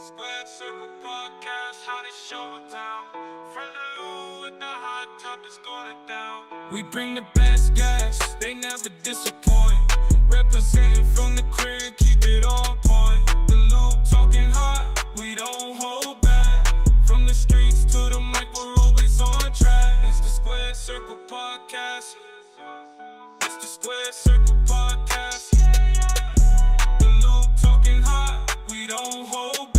Square Circle Podcast, how they show it down. Front of Lou with the hot topics going down. We bring the best guests, they never disappoint. Representing from the crib, keep it on point. The Lou talking hot, we don't hold back. From the streets to the mic, we're always on track. It's the Square Circle Podcast. It's the Square Circle Podcast. The Lou talking hot, we don't hold back.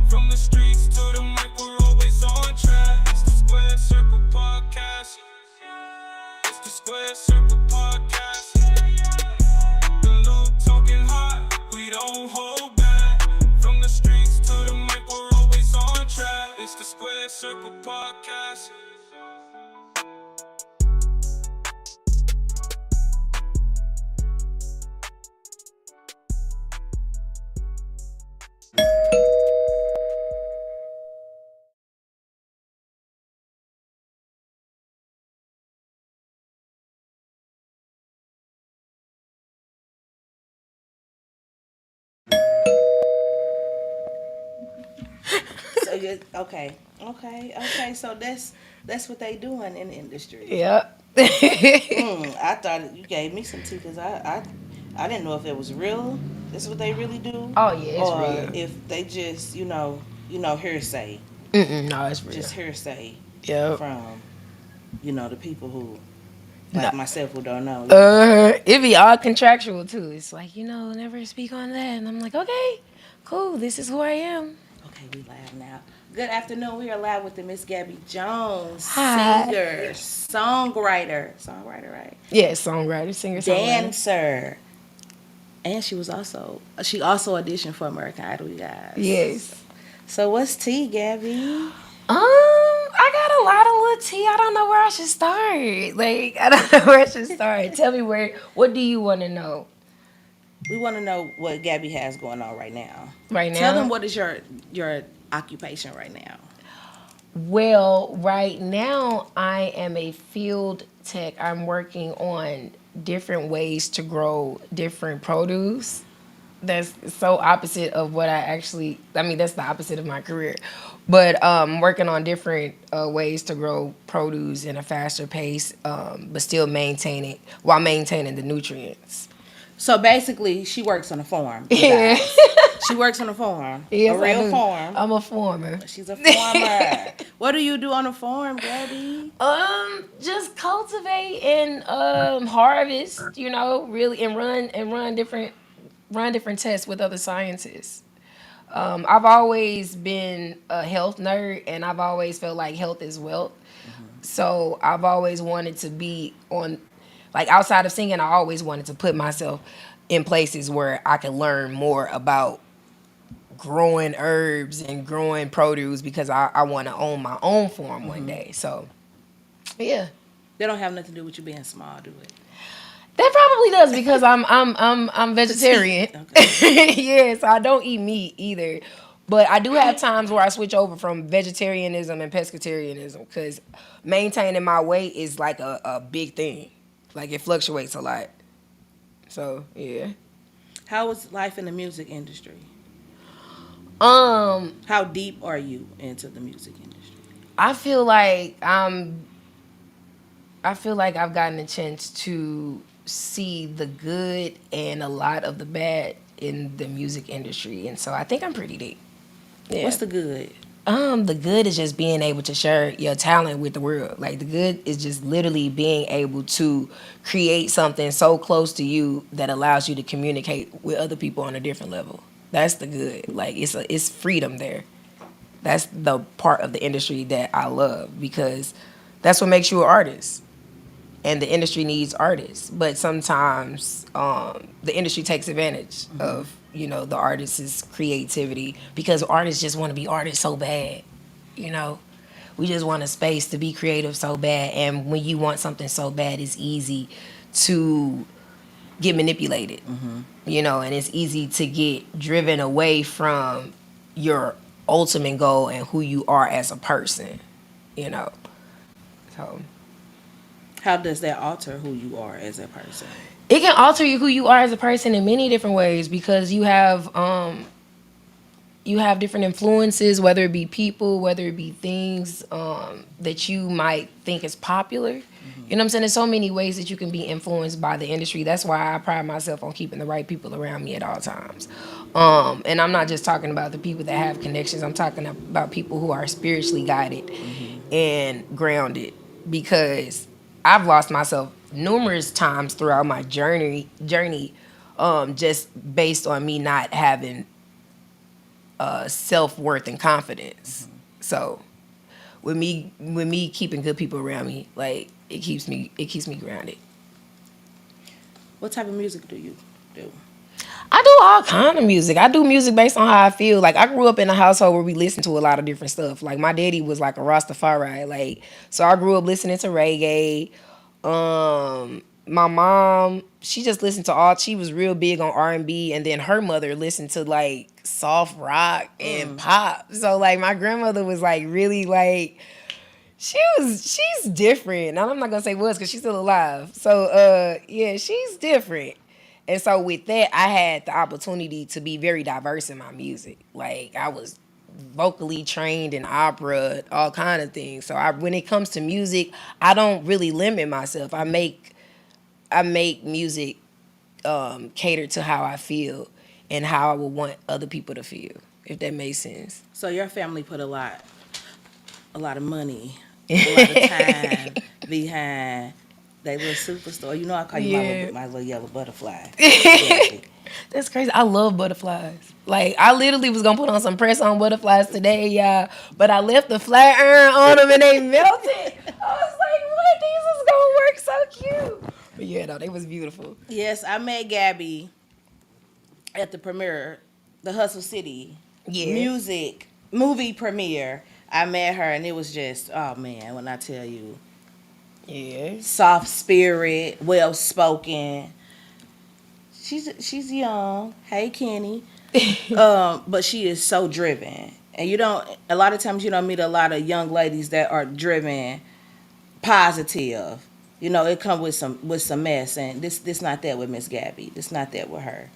From the streets to the mic, we're always on track. It's the Square Circle Podcast. It's the Square Circle Podcast. The Lou talking hot, we don't hold back. From the streets to the mic, we're always on track. It's the Square Circle Podcast. Okay. So that's what they doing in the industry. Yep. I thought you gave me some tea because I didn't know if it was real. This is what they really do. Oh yeah, it's or real. if they just hearsay, No, it's real. just hearsay Yep. from the people who like myself who don't know. It be all contractual too. It's like, never speak on that. And I'm like, okay, cool. This is who I am. Okay, we live now. Good afternoon. We are live with the Miss Gabbii Jones, Hi. singer, songwriter, right? Yeah, songwriter, singer, songwriter. Dancer. And she also auditioned for American Idol, you guys. Yes. So what's tea, Gabbii? I got a lot of little tea. I don't know where I should start. Like, I don't know where I should start. Tell me what do you want to know? We want to know what Gabbii has going on right now. Right now? Tell them what is your occupation right now. Well, right now I am a field tech. I'm working on different ways to grow different produce. That's so opposite of what that's the opposite of my career. But working on different ways to grow produce in a faster pace, but still maintaining the nutrients. So basically, she works on a farm. Yeah. She works on a farm. Yes, a real I do. farm. I'm a farmer. She's a farmer. What do you do on a farm, Gabbii? Just cultivate and harvest, really, and run different tests with other scientists. I've always been a health nerd, and I've always felt like health is wealth. Mm-hmm. So I've always wanted to be outside of singing, I always wanted to put myself in places where I could learn more about growing herbs and growing produce because I want to own my own farm one day. So, yeah. They don't have nothing to do with you being small, do it? That probably does because I'm vegetarian. Okay. Yeah, so I don't eat meat either. But I do have times where I switch over from vegetarianism and pescatarianism because maintaining my weight is like a big thing. Like, it fluctuates a lot. So, yeah. How is life in the music industry? How deep are you into the music industry? I feel like I've gotten a chance to see the good and a lot of the bad in the music industry, and so I think I'm pretty deep. Yeah. What's the good? The good is just being able to share your talent with the world. Like, the good is just literally being able to create something so close to you that allows you to communicate with other people on a different level. That's the good. Like, it's freedom there. That's the part of the industry that I love because that's what makes you an artist. And the industry needs artists. But sometimes the industry takes advantage of the artist's creativity because artists just want to be artists so bad. We just want a space to be creative so bad. And when you want something so bad, it's easy to get manipulated. And it's easy to get driven away from your ultimate goal and who you are as a person. So how does that alter who you are as a person? It can alter who you are as a person in many different ways because you have you have different influences, whether it be people, whether it be things that you might think is popular. You know what I'm saying? There's so many ways that you can be influenced by the industry. That's why I pride myself on keeping the right people around me at all times. And I'm not just talking about the people that have connections. I'm talking about people who are spiritually guided and grounded. Because I've lost myself numerous times throughout my journey, just based on me not having self worth and confidence. So with me keeping good people around me, like it keeps me grounded. What type of music do you do? I do all kind of music. I do music based on how I feel. Like I grew up in a household where we listened to a lot of different stuff. Like my daddy was like a Rastafari. Like so I grew up listening to reggae. My mom, she just listened to all. She was real big on R&B, and then her mother listened to like soft rock and pop. So like my grandmother was like really like she's different. Now I'm not gonna say was because she's still alive. So yeah, she's different. And so with that, I had the opportunity to be very diverse in my music. Like I was vocally trained in opera, all kind of things. So when it comes to music, I don't really limit myself. I make music cater to how I feel and how I would want other people to feel, if that makes sense. So your family put a lot of money, a lot of time behind that little superstore. You know, I call you Yeah. my little yellow butterfly. Gabby. That's crazy. I love butterflies. Like I literally was gonna put on some press on butterflies today, y'all. But I left the flat iron on them and they melted. I was like, what? These is gonna work so cute. But yeah, no, they was beautiful. Yes, I met Gabby at the premiere, the Hustle City Yeah. music movie premiere. I met her and it was just, oh man, when I tell you, Yeah. soft spirit, well spoken. She's young. Hey Kenny. But she is so driven. And you don't a lot of times you don't meet a lot of young ladies that are driven, positive. You know, it comes with some mess and this not that with Miss Gabby. This not that with her.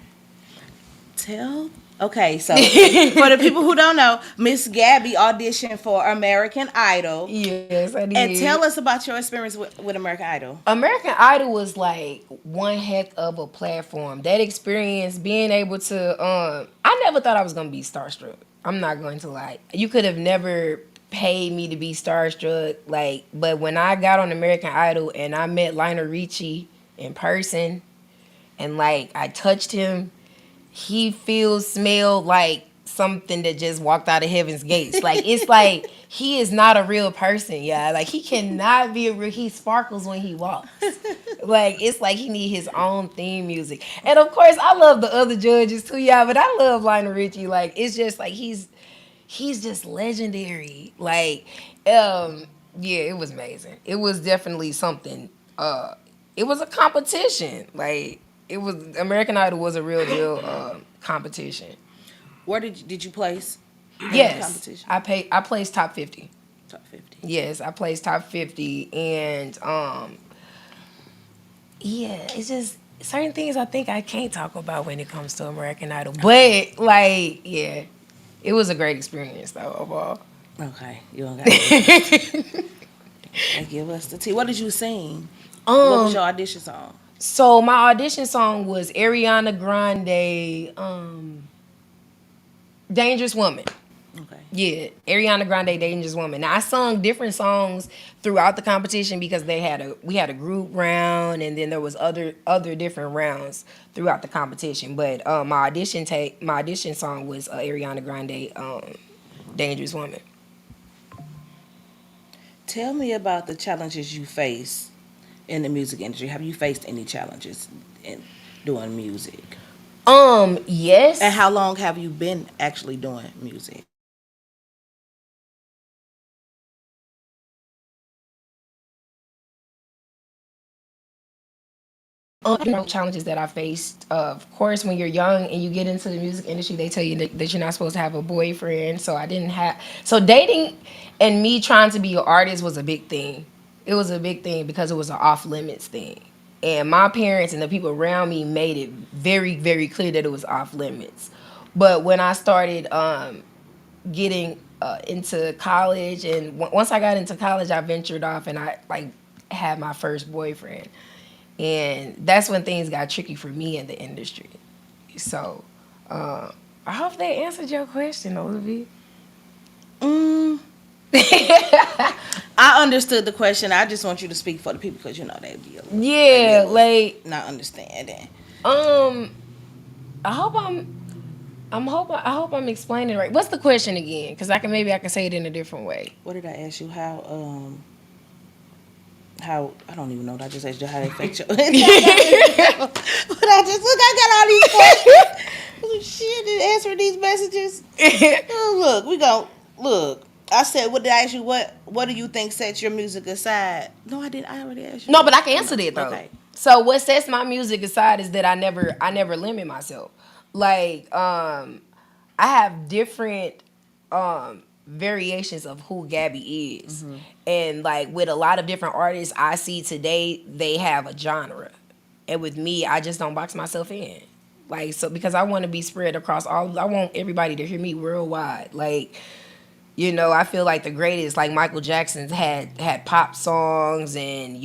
Tell Okay, so for the people who don't know, Miss Gabby auditioned for American Idol. Yes, I did. And tell us about your experience with American Idol. American Idol was like one heck of a platform. That experience, being able to, I never thought I was gonna be starstruck. I'm not going to lie. You could have never paid me to be starstruck. Like, but when I got on American Idol and I met Lionel Richie in person, and like I touched him, he feels, smelled like something that just walked out of heaven's gates. Like it's like he is not a real person, yeah. Like he cannot be a real. He sparkles when he walks. Like it's like he need his own theme music. And of course, I love the other judges too, yeah. But I love Lionel Richie. Like it's just like he's just legendary. Like yeah, it was amazing. It was definitely something. It was a competition. Like it was American Idol was a real deal competition. Where did you place in the Yes, competition? I placed top 50. Top 50. Yes, I placed top 50, and yeah, it's just certain things I think I can't talk about when it comes to American Idol. But like, yeah, it was a great experience though overall. Okay, you don't got to give us the tea. What did you sing? What was your audition song? So my audition song was Ariana Grande, Dangerous Woman. Okay. Yeah, Ariana Grande, Dangerous Woman. Now I sung different songs throughout the competition because we had a group round and then there was other different rounds throughout the competition. But my audition song was Ariana Grande, Dangerous Woman. Tell me about the challenges you face in the music industry. Have you faced any challenges in doing music? Yes. And how long have you been actually doing music? Challenges that I faced. Of course, when you're young and you get into the music industry, they tell you that you're not supposed to have a boyfriend. So I didn't have. So dating and me trying to be an artist was a big thing. It was a big thing because it was an off limits thing. And my parents and the people around me made it very, very clear that it was off limits. But when I started getting into college, and once I got into college, I ventured off and I like had my first boyfriend, and that's when things got tricky for me in the industry. So I hope that answered your question, Olivia. Mm, I understood the question. I just want you to speak for the people because you know they be a Yeah, little like not understanding. um, I hope I hope I'm explaining it right. What's the question again? Because I can say it in a different way. What did I ask you? How I don't even know what I just asked you how they affect you. But I just look, I got all these questions. Oh, shit, and answering these messages. Oh, look, we go. Look, I said, what did I ask you? What do you think sets your music aside? No, I didn't. I already asked you. No, but I can answer that though. Okay. So what sets my music aside is that I never limit myself. Like I have different variations of who Gabby is. And like with a lot of different artists I see today, they have a genre. And with me, I just don't box myself in. Like so because I want to be spread across all I want everybody to hear me worldwide. Like I feel like the greatest, like Michael Jackson's had pop songs, and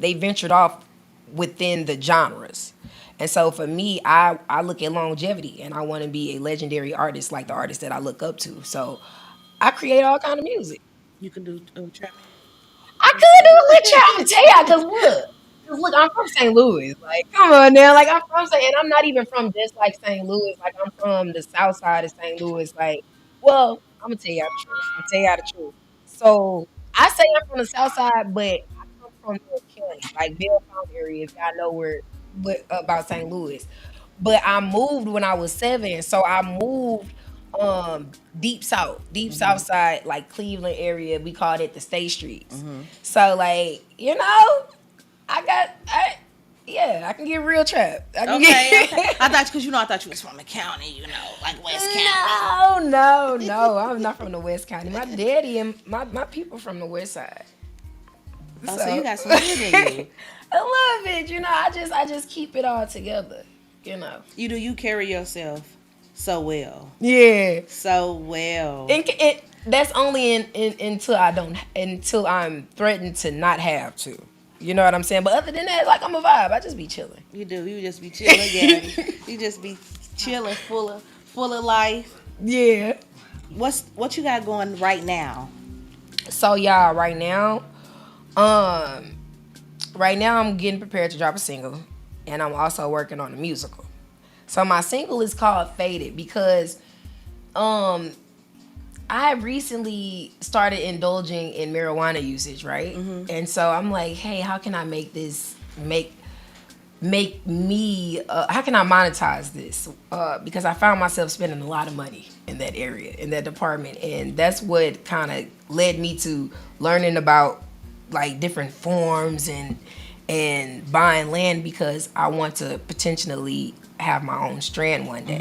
they ventured off within the genres. And so for me, I look at longevity, and I want to be a legendary artist like the artist that I look up to. So I create all kind of music. You can do trap. I could do a little trap, I'm tell y'all, cause look, I'm from St. Louis. Like, come on now, like I'm from St. and I'm not even from just like St. Louis. Like I'm from the South Side of St. Louis. Like, well, I'm gonna tell y'all the truth. I'm gonna tell y'all the truth. So I say I'm from the South Side, but I come from North County, like Belltown area. If y'all know what about St. Louis, but I moved when I was 7, so I moved deep south side, like Cleveland area. We called it the State Streets. So like I can get real trap. Okay. I thought because I thought you was from the county, like West County. No, I'm not from the West County. My daddy and my people from the West Side. Oh, so you got some good in you. I love it. I just keep it all together. You carry yourself so well. Yeah. So well. And that's only until I'm threatened to not have to. You know what I'm saying? But other than that, like I'm a vibe. I just be chilling. You do. You just be chilling, Gabby. You just be chilling, full of life. Yeah. What you got going right now? So y'all, right now I'm getting prepared to drop a single, and I'm also working on a musical. So my single is called Faded because I recently started indulging in marijuana usage, right? And so I'm like, hey, how can I make this make me how can I monetize this? Because I found myself spending a lot of money in that area, in that department, and that's what kind of led me to learning about like different forms and buying land because I want to potentially have my own strand one day.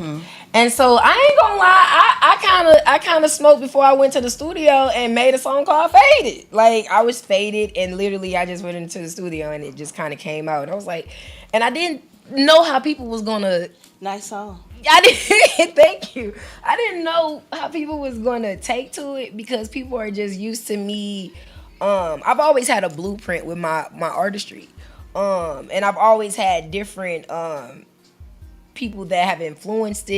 And so I ain't gonna lie, I kind of smoked before I went to the studio and made a song called Faded. Like I was faded, and literally I just went into the studio and it just kind of came out. And I was like, and I didn't know how people was gonna. Nice song. I didn't. Thank you. I didn't know how people was gonna take to it because people are just used to me. I've always had a blueprint with my artistry, and I've always had different people that have influenced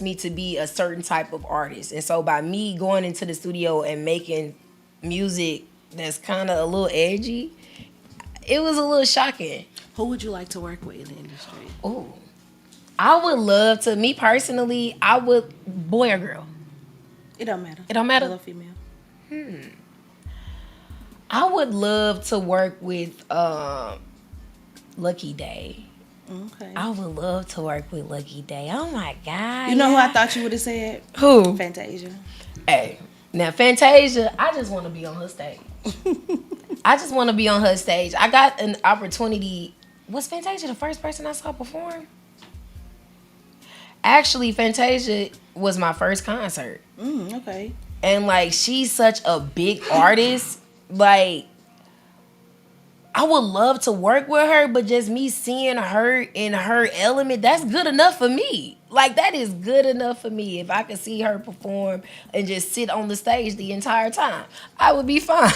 me to be a certain type of artist. And so by me going into the studio and making music that's kind of a little edgy, it was a little shocking. Who would you like to work with in the industry? Oh, I would love to. Me personally, I would. Boy or girl? It don't matter. It don't matter. Male or female. I would love to work with Lucky Day. Okay. I would love to work with Lucky Day. Oh my God. You know who I thought you would have said? Who? Fantasia. Hey. Now Fantasia, I just want to be on her stage. I just want to be on her stage. I got an opportunity. Was Fantasia the first person I saw perform? Actually, Fantasia was my first concert. Okay. And like she's such a big artist. Like I would love to work with her, but just me seeing her in her element, that's good enough for me. Like, that is good enough for me. If I could see her perform and just sit on the stage the entire time, I would be fine.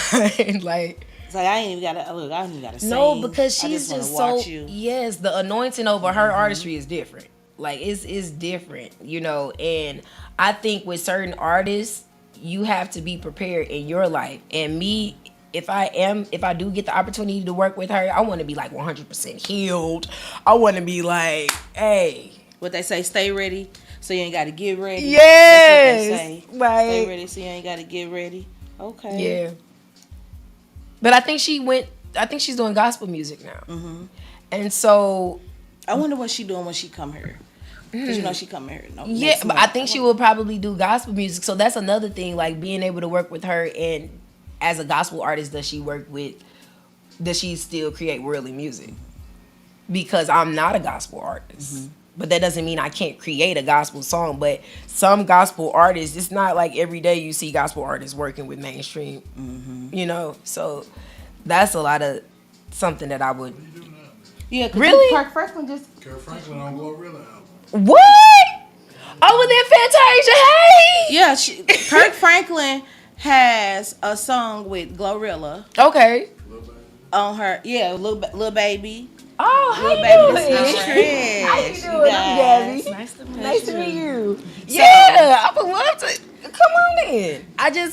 Like, It's like I ain't even gotta look. I ain't even gotta sing. no, because I she's just just wanna so watch you. yes, the anointing over her artistry is different. Like, it's different, you know. And I think with certain artists, you have to be prepared in your life. And me, if I do get the opportunity to work with her, I want to be like 100% healed. I want to be like, hey, What they say, stay ready, so you ain't gotta get ready. yes, That's what they say. right. Stay ready, so you ain't gotta get ready. Okay. Yeah. But I think she's doing gospel music now. Mm-hmm. And so I wonder what she doing when she come here. Cause you know she come here. No, yeah, next but month. I think she will probably do gospel music. So that's another thing, like being able to work with her. And as a gospel artist, does she still create worldly music? Because I'm not a gospel artist. Mm-hmm. But that doesn't mean I can't create a gospel song. But some gospel artists, it's not like every day you see gospel artists working with mainstream, you know? So that's a lot of something that I would. Yeah, Really? Kirk Franklin just. Kirk Franklin on Glorilla album. What? Oh, with that Fantasia, hey! Yeah, Kirk Franklin has a song with Glorilla Okay. on her. Yeah, little baby. Oh, how Little you baby, doing? this is Trish. How you doing? I'm guys. Gabby. Nice to meet Nice to you. meet you. Yeah, I would love to. Come on in.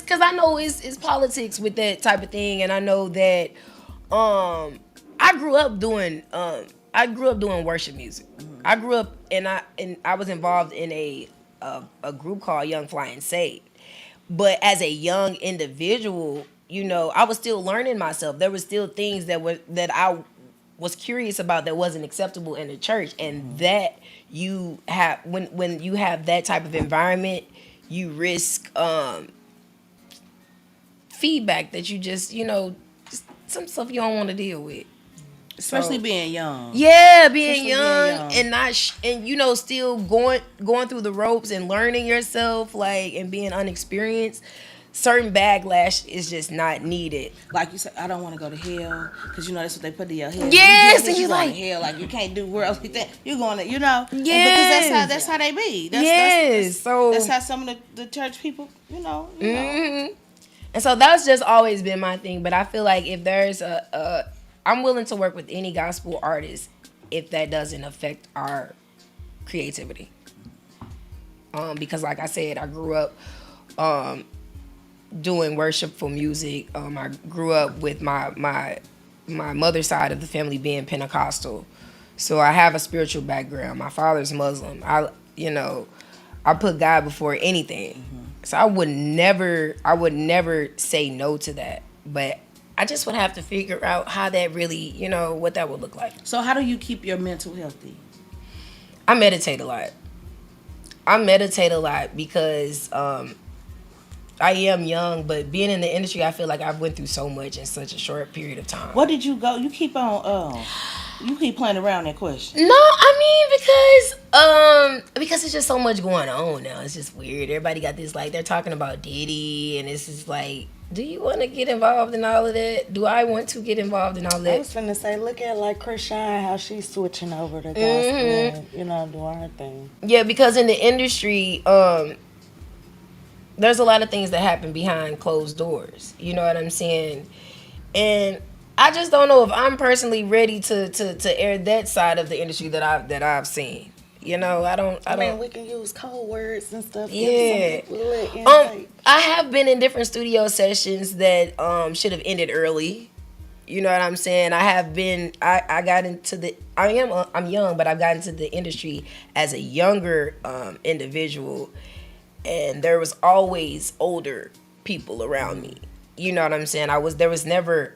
Cause I know it's politics with that type of thing, and I know that I grew up doing worship music. I grew up and I was involved in a group called Young Flying Saved. But as a young individual, you know, I was still learning myself. There were still things that I was curious about that wasn't acceptable in the church, and that you have when you have that type of environment, you risk feedback that you just, you know, just some stuff you don't want to deal with. Especially So, being young. yeah, being Especially young, being young. and not and you know, still going through the ropes and learning yourself, like, and being unexperienced. Certain backlash is just not needed. Like you said, I don't want to go to hell because you know that's what they put in your head. Yes, and and you you going like- to hell, like you can't do worldly things. You're going to, you know, and Yes. because that's how they be. Yes, so That's how some of the church people, you know. And so that's just always been my thing. But I feel like if there's I'm willing to work with any gospel artist if that doesn't affect our creativity. Because like I said, I grew up doing worshipful music. I grew up with my mother's side of the family being Pentecostal, so I have a spiritual background. My father's Muslim. I put God before anything. So I would never say no to that. But I just would have to figure out how that really, you know, what that would look like. So how do you keep your mental healthy? I meditate a lot. Because I am young, but being in the industry, I feel like I've went through so much in such a short period of time. What did you go? You keep on. You keep playing around that question. No, I mean because it's just so much going on now. It's just weird. Everybody got this, like, they're talking about Diddy, and it's just like, do you want to get involved in all of that? Do I want to get involved in all of I that? was finna say, look at like Krishan, how she's switching over to gospel and, you know, doing her thing. Yeah, because in the industry, there's a lot of things that happen behind closed doors. You know what I'm saying? And I just don't know if I'm personally ready to air that side of the industry that I've seen. You know, I don't. I mean, we can use code words and stuff. Yeah. Give some people a little insight. I have been in different studio sessions that should have ended early. You know what I'm saying? I have been. I got into the. I'm young, but I've gotten into the industry as a younger individual, and there was always older people around me. You know what I'm saying? There was never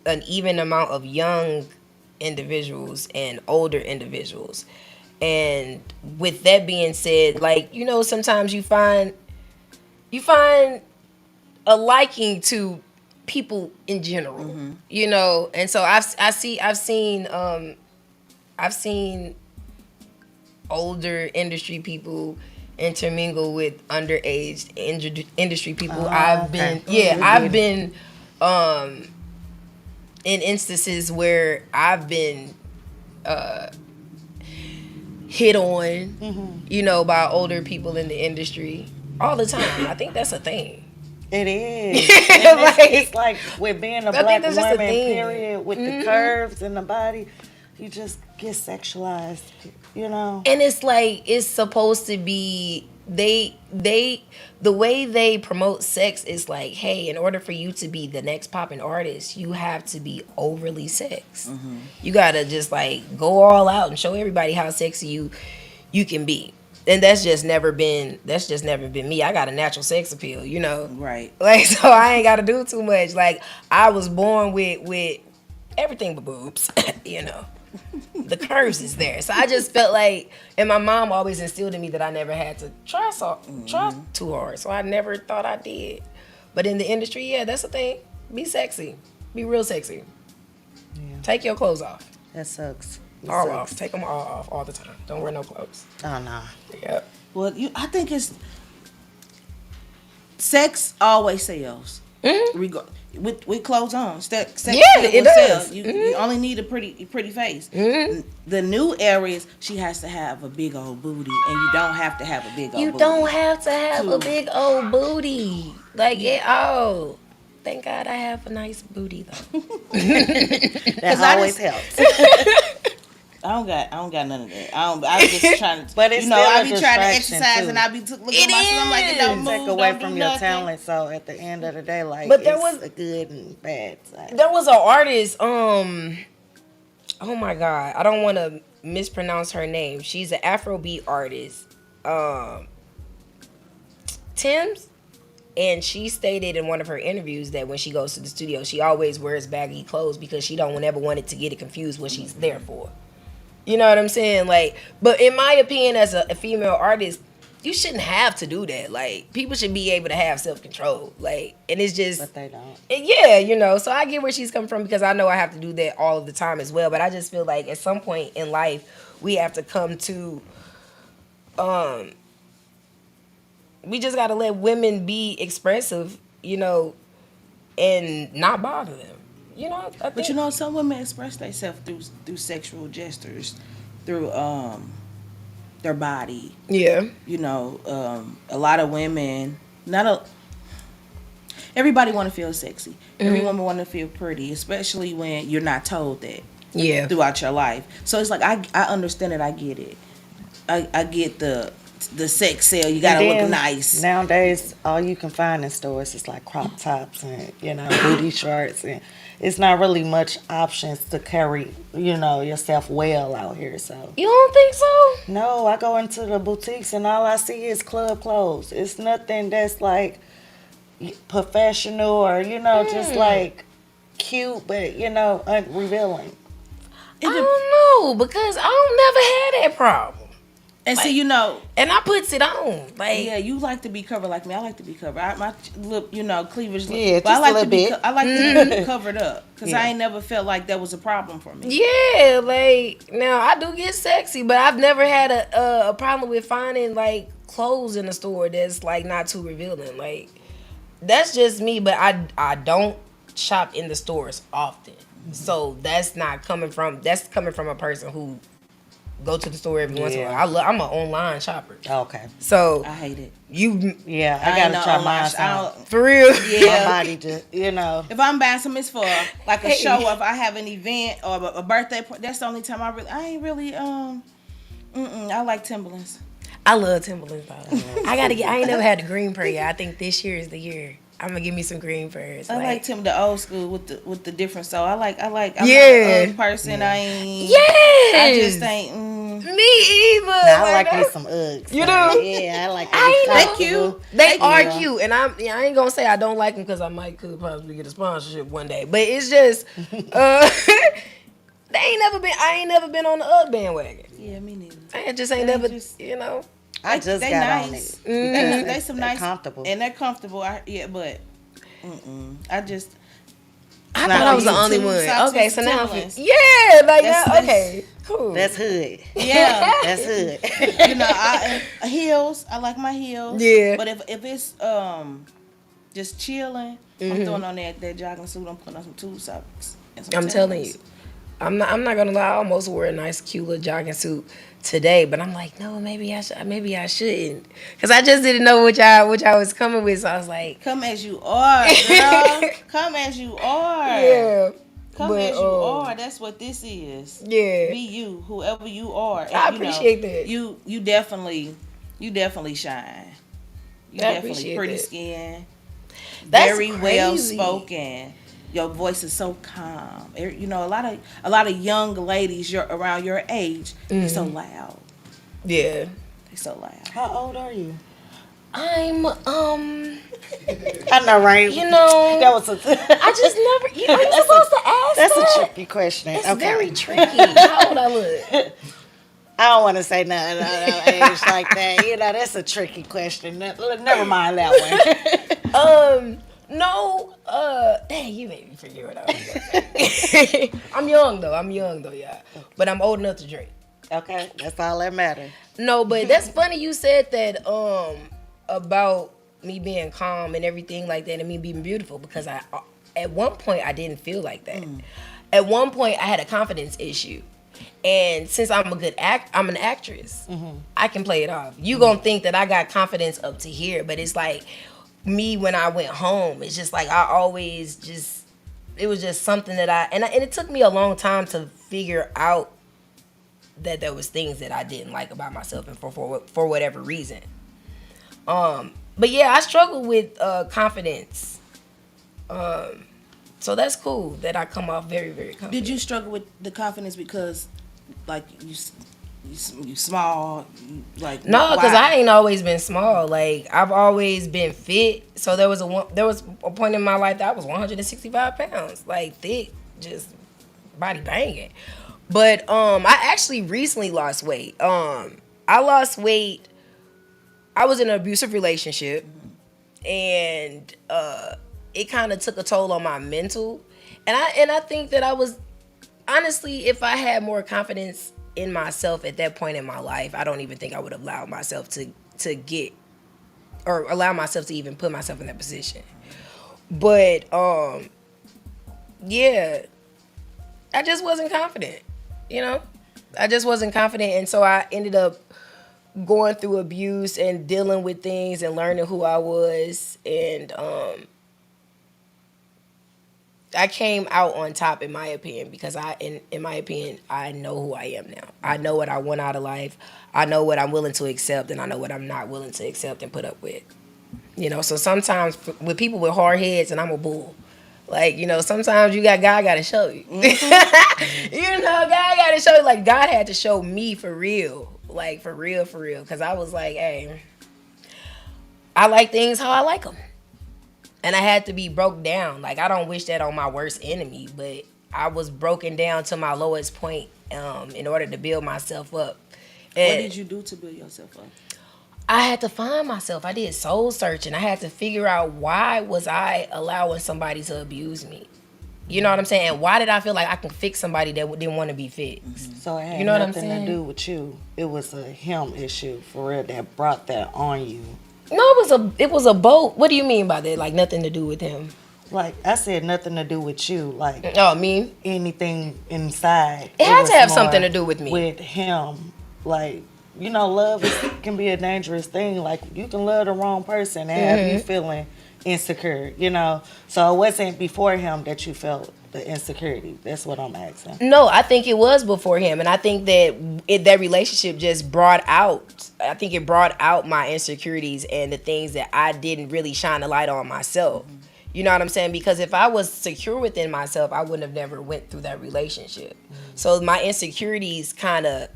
an even amount of young individuals and older individuals. And with that being said, like, you know, sometimes you find a liking to people in general, you know. And so I've seen older industry people intermingle with underage industry people. I've been in instances where I've been hit on, you know, by older people in the industry all the time. I think that's a thing. It is. It's like with being a I think black that's just a woman, thing. period, with the curves in the body, you just get sexualized, you know? And it's like it's supposed to be the way they promote sex is like, hey, in order for you to be the next popping artist, you have to be overly sex. You gotta just like go all out and show everybody how sexy you can be. And that's just never been me. I got a natural sex appeal, you know. Right. Like, so I ain't gotta do too much. Like, I was born with everything but boobs, you know. The curves is there. So I just felt like, and my mom always instilled in me that I never had to try too hard. So I never thought I did. But in the industry, yeah, that's the thing. Be sexy. Be real sexy. Yeah. Take your clothes off. That sucks. All off. Take them all off all the time. Don't wear no clothes. Oh, no. Yep. Well, I think it's sex always sells. With clothes on, sex Yeah, it will does. sell. You only need a pretty face. The new era is she has to have a big old booty, and you don't have to have a big old You booty. don't have to have a big old booty. Like, thank God I have a nice booty, though. That always helps. I don't got none of that. I'm just trying to. But it's you know, still I a be trying to distraction, exercise, too. and I be looking at myself. I'm like, it don't move. Take away don't from do your nothing. talent. So at the end of the day, like, But there it's was- a good and bad side. There was an artist, oh my God, I don't want to mispronounce her name. She's an Afrobeat artist, Tim's, and she stated in one of her interviews that when she goes to the studio, she always wears baggy clothes because she don't ever want it to get it confused what she's there for. You know what I'm saying? Like, but in my opinion, as a female artist, you shouldn't have to do that. Like, people should be able to have self-control. Like, and it's just... But they don't. Yeah, you know, so I get where she's coming from because I know I have to do that all of the time as well. But I just feel like at some point in life, we have to come to, we just got to let women be expressive, you know, and not bother them. You know, I think, But you know, some women express themselves through sexual gestures, through their body. yeah, You know, a lot of women, everybody want to feel sexy. Every woman want to feel pretty, especially when you're not told that yeah, throughout your life. So it's like I understand it. I get it. I get the sex sale. You gotta And then look nice. Nowadays, all you can find in stores is like crop tops and, you know, booty shorts. And it's not really much options to carry, you know, yourself well out here. So, You don't think so? no, I go into the boutiques and all I see is club clothes. It's nothing that's like professional or, you know, just like cute, but, you know, unrevealing. I don't know because I don't never had that problem. And see, you know, And I puts it on. Like, yeah, you like to be covered like me. I like to be covered. My lip, you know, cleavage. Yeah, but I just like a to be. little bit. I like to be covered up because I Yeah. ain't never felt like that was a problem for me. yeah, like, now I do get sexy, but I've never had a problem with finding, like, clothes in the store that's, like, not too revealing. Like, that's just me, but I don't shop in the stores often. So that's coming from a person who go to the store every once in a Yeah. while. I'm an online shopper. Okay. So I hate it. you, Yeah, I ain't gotta no try online mine sh- I out. don't- for real? My Yeah. body just, you know. If I'm buying some, it's for like a Hey. show. Or if I have an event or a birthday, that's the only time I ain't really I like Timberlands. I love Timberlands though. I ain't never had the green pair yet. I think this year is the year. I'm gonna give me some green pairs. I like the old school with the different. So I like. I'm Yeah. not an Ugg person. I ain't. Yes. I just ain't. Me either. Now, I like Like, me some Uggs. You so, do? Yeah, I like I them. know. Comfortable. They are Yeah. cute, and I ain't gonna say I don't like them because could possibly get a sponsorship one day. But it's just, I ain't never been on the Ugg bandwagon. Yeah, me neither. I just ain't They never, just- you know. I just they got nice. on it. Mm-hmm. They some They're nice, comfortable. and they're comfortable. But I just. I Not thought I was the you only too, one. socks Okay, and so now, Timberlands. yeah, like That's- now, that's- okay, cool. That's hood. Yeah. That's hood. You know, heels. I like my heels. Yeah. But if it's just chilling, I'm throwing on that jogging suit. I'm putting on some tube socks I'm telling you. I'm not gonna lie. I almost wore a nice, cute little jogging suit today, but I'm like, no, maybe I shouldn't, because I just didn't know which I was coming with. So I was like, Come as you are, girl. Come as you are. yeah, Come but as you are. That's what this is. yeah, Be you, whoever you are. I And appreciate that. you definitely shine. You I definitely appreciate pretty that. skin. That's Very well crazy. spoken. Your voice is so calm. A lot of young ladies around your age, they're so loud. Yeah, They're so loud. How old are you? I'm I know, right? you know, That was a. I just never. Are you supposed to ask That's that? a tricky question. It's okay. very tricky. How old I look? I don't want to say nothing age like that. That's a tricky question. Never mind that one. No, dang, you made me forget what I was gonna say. I'm young though, yeah. But I'm old enough to drink. Okay, that's all that matters. No, but that's funny you said that, about me being calm and everything like that and me being beautiful, because at one point I didn't feel like that. At one point I had a confidence issue. And since I'm I'm an actress, I can play it off. You gonna think that I got confidence up to here, but it's like me when I went home. It's just like I always just, it was just something that and it took me a long time to figure out that there was things that I didn't like about myself, and for whatever reason. But yeah, I struggle with confidence. So that's cool that I come off very, very confident. Did you struggle with the confidence because, like, you small, like? No, because why? I ain't always been small. Like, I've always been fit. So there was a point in my life that I was 165 pounds, like thick, just body banging. But I actually recently lost weight. I lost weight. I was in an abusive relationship, and it kind of took a toll on my mental. And I think that I was, honestly, if I had more confidence in myself at that point in my life, I don't even think I would have allowed myself to get, or allow myself to even put myself in that position. But yeah, I just wasn't confident, you know? I just wasn't confident, and so I ended up going through abuse and dealing with things and learning who I was, and I came out on top, in my opinion, because in my opinion, I know who I am now. I know what I want out of life. I know what I'm willing to accept, and I know what I'm not willing to accept and put up with. So sometimes with people with hard heads, and I'm a bull. Like, sometimes God got to show you. God got to show you. Like, God had to show me for real. Like, for real, for real. Because I was like, hey, I like things how I like them. And I had to be broke down. Like, I don't wish that on my worst enemy, but I was broken down to my lowest point in order to build myself up. And What did you do to build yourself up? I had to find myself. I did soul searching. I had to figure out, why was I allowing somebody to abuse me? You know what I'm saying? And why did I feel like I can fix somebody that didn't want to be fixed? So it had You know what I'm nothing saying? to do with you. It was a him issue for real that brought that on you. No, it was a boat. What do you mean by that? Like, nothing to do with him? Like I said, nothing to do with you. Like Oh, me? anything inside. It had was to have more something to do with me. With him, like love can be a dangerous thing. Like you can love the wrong person and have you feeling insecure. So it wasn't before him that you felt the insecurity. That's what I'm asking. No, I think it was before him, and I think that that relationship just brought out. I think it brought out my insecurities and the things that I didn't really shine a light on myself. You know what I'm saying? Because if I was secure within myself, I wouldn't have never went through that relationship. So my insecurities kind of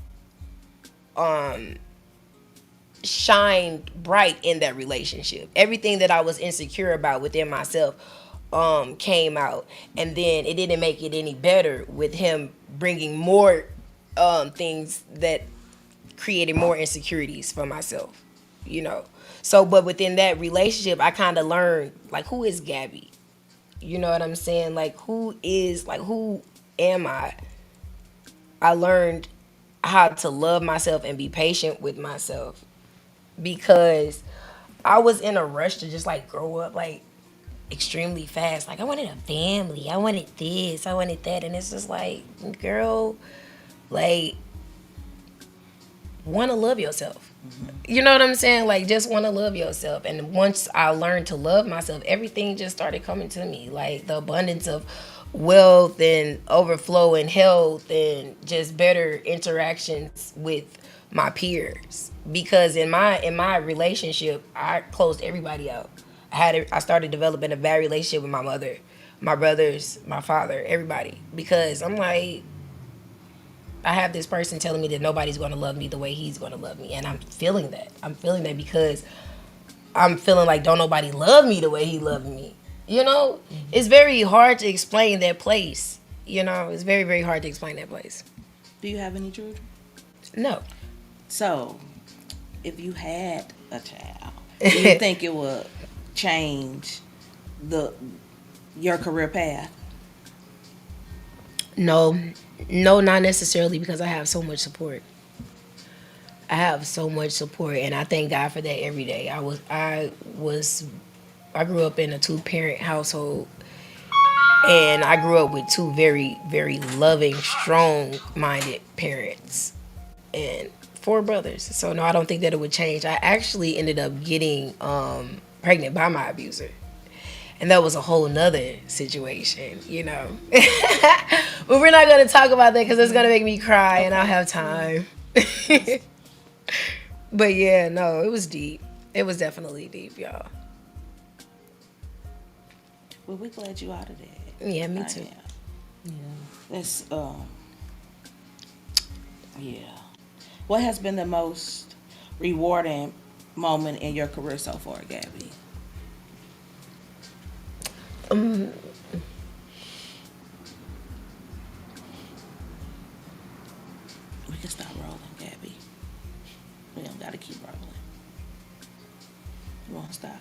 shined bright in that relationship. Everything that I was insecure about within myself came out, and then it didn't make it any better with him bringing more things that created more insecurities for myself. So but within that relationship, I kind of learned, like, who is Gabbii? You know what I'm saying? Like, who am I? I learned how to love myself and be patient with myself, because I was in a rush to just like grow up. Like, extremely fast. Like, I wanted a family. I wanted this. I wanted that. And it's just like, girl, like, want to love yourself. You know what I'm saying? Like, just want to love yourself. And once I learned to love myself, everything just started coming to me. Like, the abundance of wealth and overflow and health and just better interactions with my peers. Because in my relationship, I closed everybody out. I started developing a bad relationship with my mother, my brothers, my father, everybody. Because I'm like, I have this person telling me that nobody's going to love me the way he's going to love me. And I'm feeling that. I'm feeling that because I'm feeling like don't nobody love me the way he loved me. You know? It's very hard to explain that place. You know? It's very, very hard to explain that place. Do you have any children? No. So, if you had a child, do you think it would change your career path? No, not necessarily because I have so much support. I have so much support, and I thank God for that every day. I grew up in a 2-parent household, and I grew up with 2 very, very loving, strong-minded parents, and 4 brothers. So no, I don't think that it would change. I actually ended up getting pregnant by my abuser. And that was a whole nother situation, you know. But we're not going to talk about that because it's going to make me cry and I'll have time. But yeah, no, it was deep. It was definitely deep, y'all. Well, we're glad you out of that. Yeah, me too. Yeah. That's, yeah. What has been the most rewarding moment in your career so far, Gabby? We can stop rolling, Gabby. We don't gotta keep rolling. You won't stop.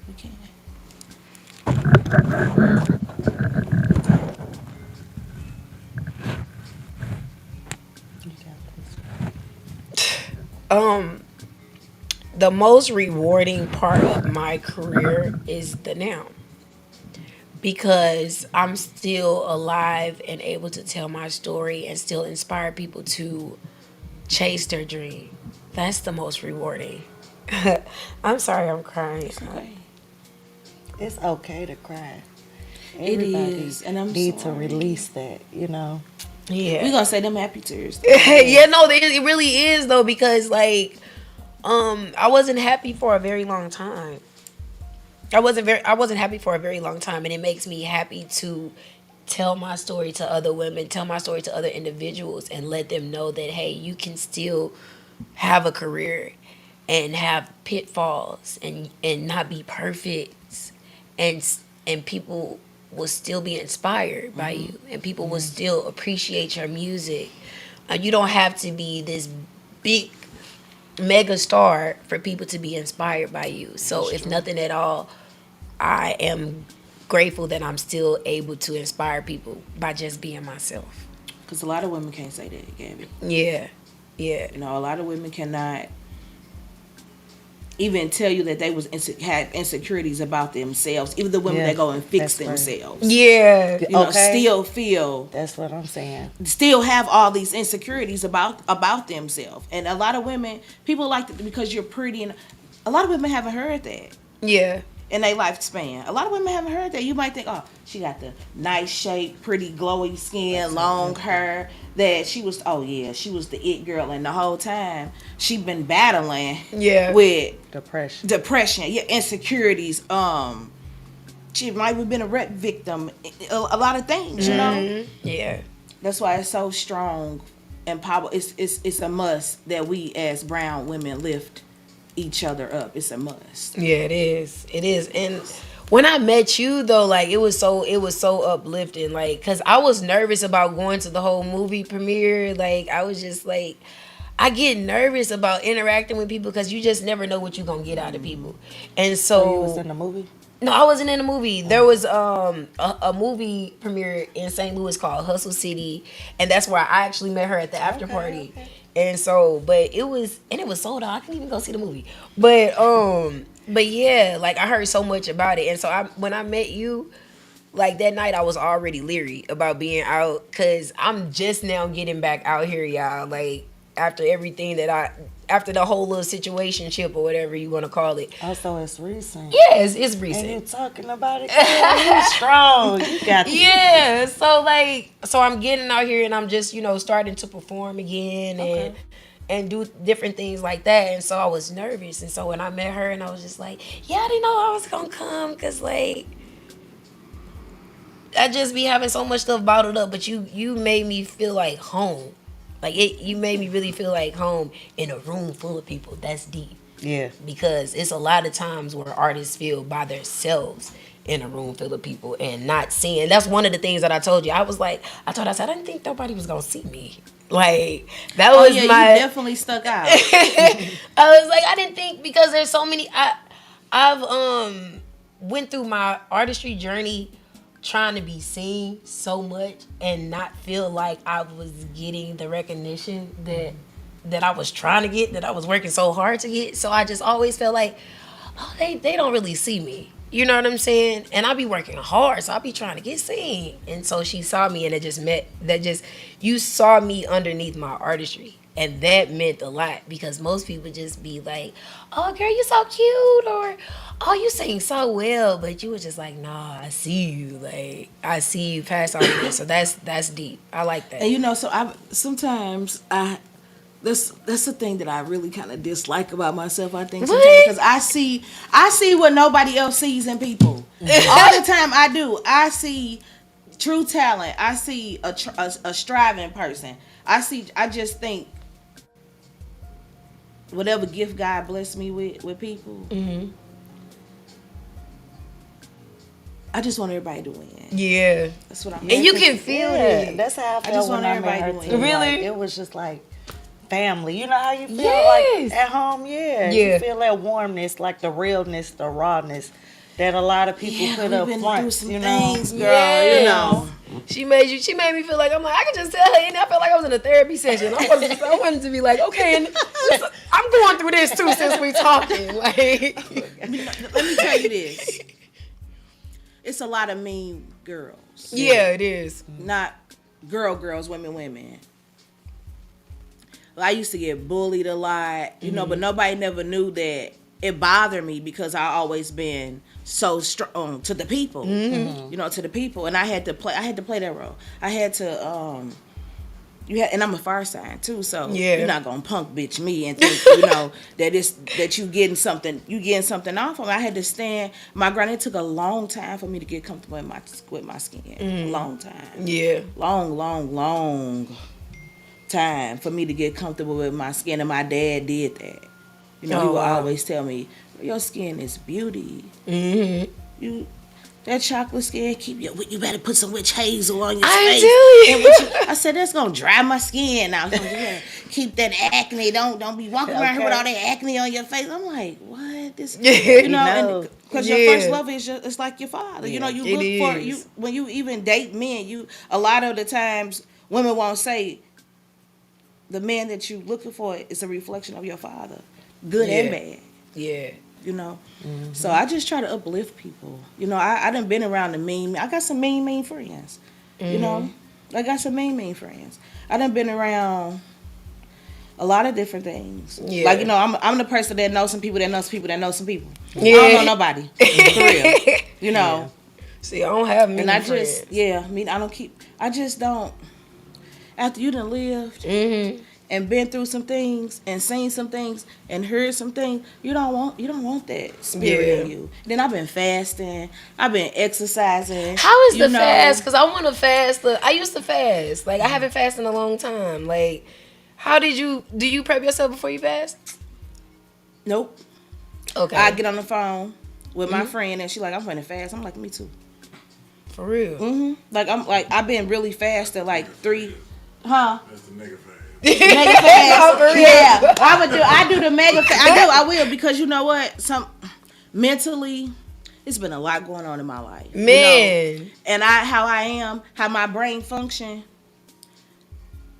We can. The most rewarding part of my career is the now. Because I'm still alive and able to tell my story and still inspire people to chase their dream. That's the most rewarding. I'm sorry I'm crying. Okay. It's okay to cry. It Everybody is, and I'm need to sorry. release that, you know. Yeah. We're gonna say them happy tears. Yeah, no, it really is though because like, I wasn't happy for a very long time. I wasn't happy for a very long time, and it makes me happy to tell my story to other women, tell my story to other individuals, and let them know that hey, you can still have a career and have pitfalls and not be perfect, and people will still be inspired by you, and people will still appreciate your music. You don't have to be this big mega star for people to be inspired by you. So if nothing at all, I am grateful that I'm still able to inspire people by just being myself. Because a lot of women can't say that, Gabby. Yeah. You know, a lot of women cannot even tell you that they had insecurities about themselves. Even the women Yeah, that go and fix that's right. themselves. Yeah. You know, Okay. still feel, That's what I'm saying. still have all these insecurities about themselves. And a lot of women, people like that because you're pretty, and a lot of women haven't heard that Yeah. in their lifespan. A lot of women haven't heard that. You might think, oh, she got the nice shape, pretty glowy skin, long hair. That she was the it girl, and the whole time she been battling with depression, insecurities. She might have been a rep victim, a lot of things, you know. Yeah. That's why it's so strong and powerful. It's a must that we as brown women lift each other up. It's a must. Yeah, it is. It is. And when I met you though, like it was so uplifting, like cuz I was nervous about going to the whole movie premiere. Like I was just like I get nervous about interacting with people because you just never know what you're going to get out of people. And so you was in the movie? No, I wasn't in the movie. There was a movie premiere in St. Louis called Hustle City, and that's where I actually met her at the after party. And so, but it was sold out. I couldn't even go see the movie. But yeah, like I heard so much about it. And so when I met you, like that night I was already leery about being out because I'm just now getting back out here, y'all. Like after everything after the whole little situationship or whatever you want to call it. Also, it's recent. Yeah, it's recent. And you talking about it, girl, you strong. You got this. Yeah, so I'm getting out here and I'm just, starting to perform again and do different things like that. And so I was nervous. And so when I met her and I was just like, yeah, I didn't know I was going to come because, like, I just be having so much stuff bottled up. But you made me feel like home. Like, you made me really feel like home in a room full of people. That's deep. Yeah. Because it's a lot of times where artists feel by themselves in a room full of people and not seeing. That's one of the things that I told you. I said, I didn't think nobody was going to see me. Like, that was you my... definitely stuck out. I was like, I didn't think, because there's so many... I've went through my artistry journey trying to be seen so much and not feel like I was getting the recognition that I was trying to get, that I was working so hard to get. So I just always felt like, oh, they don't really see me. You know what I'm saying? And I be working hard, so I be trying to get seen. And so she saw me, and you saw me underneath my artistry. And that meant a lot, because most people just be like, oh, girl, you so cute, or, oh, you sing so well. But you was just like, nah, I see you. Like, I see you past all of this. So that's deep. I like that. And so that's the thing that I really kind of dislike about myself. I think sometimes because I see what nobody else sees in people. All the time I do. I see true talent. I see a striving person. I just think whatever gift God blessed me with people. Mm-hmm. I just want everybody to win. Yeah. That's what I'm. And you can feel it. That's how I felt. I just when want I met everybody her to win. too. Really? Like, it was just like family. You know how you feel Yes. like at home? Yeah. Yeah. You feel that warmness, like the realness, the rawness that a lot of people put up front. Some you know? things, girl. Yes. You know. She made me feel like, I'm like, I could just tell her, and I felt like I was in a therapy session. I wanted to be like, okay, and listen, I'm going through this too since we talking. Like, Let me tell you this. It's a lot of mean girls. yeah, it is. Not girls, women. I used to get bullied a lot, but nobody never knew that it bothered me because I always been so strong to the people, to the people, and I had to play that role. I had to, and I'm a fire sign too, so you're not gonna punk bitch me and think that you getting something off of me. I had to stand my ground. It took a long time for me to get comfortable with my skin. A long time. Yeah. Long time for me to get comfortable with my skin, and my dad did that. He would always tell me, your skin is beauty. Mm-hmm. That chocolate skin, you better put some witch hazel on your face. I said, that's gonna dry my skin out. Keep that acne. Don't be walking around here with all that acne on your face. I'm like, what? This, because your first love is it's like your father. Yeah. You look for you when you even date men. A lot of the times women won't say the man that you looking for is a reflection of your father, good and bad. Yeah. So I just try to uplift people. I done been around the mean. I got some mean friends. I got some mean friends. I done been around a lot of different things. Yeah. Like, I'm the person that knows some people that knows people that know some people. Yeah. I don't know nobody. For real. Yeah. See, I don't have many friends. I just don't. After you done lived and been through some things and seen some things and heard some things, you don't want that spirit in you. Then I've been fasting, I've been exercising. How is the fast? Because I want to fast. I used to fast. Like, I haven't fasted in a long time. Like, do you prep yourself before you fast? Nope. Okay. I get on the phone with my friend and she like, I'm finna fast. I'm like, me too. For real? I've been really fast at like 3. That's the mega fast. Mega fast. Yeah, I do the mega fast. I will, because you know what? Mentally, it's been a lot going on in my life, man. And how my brain function.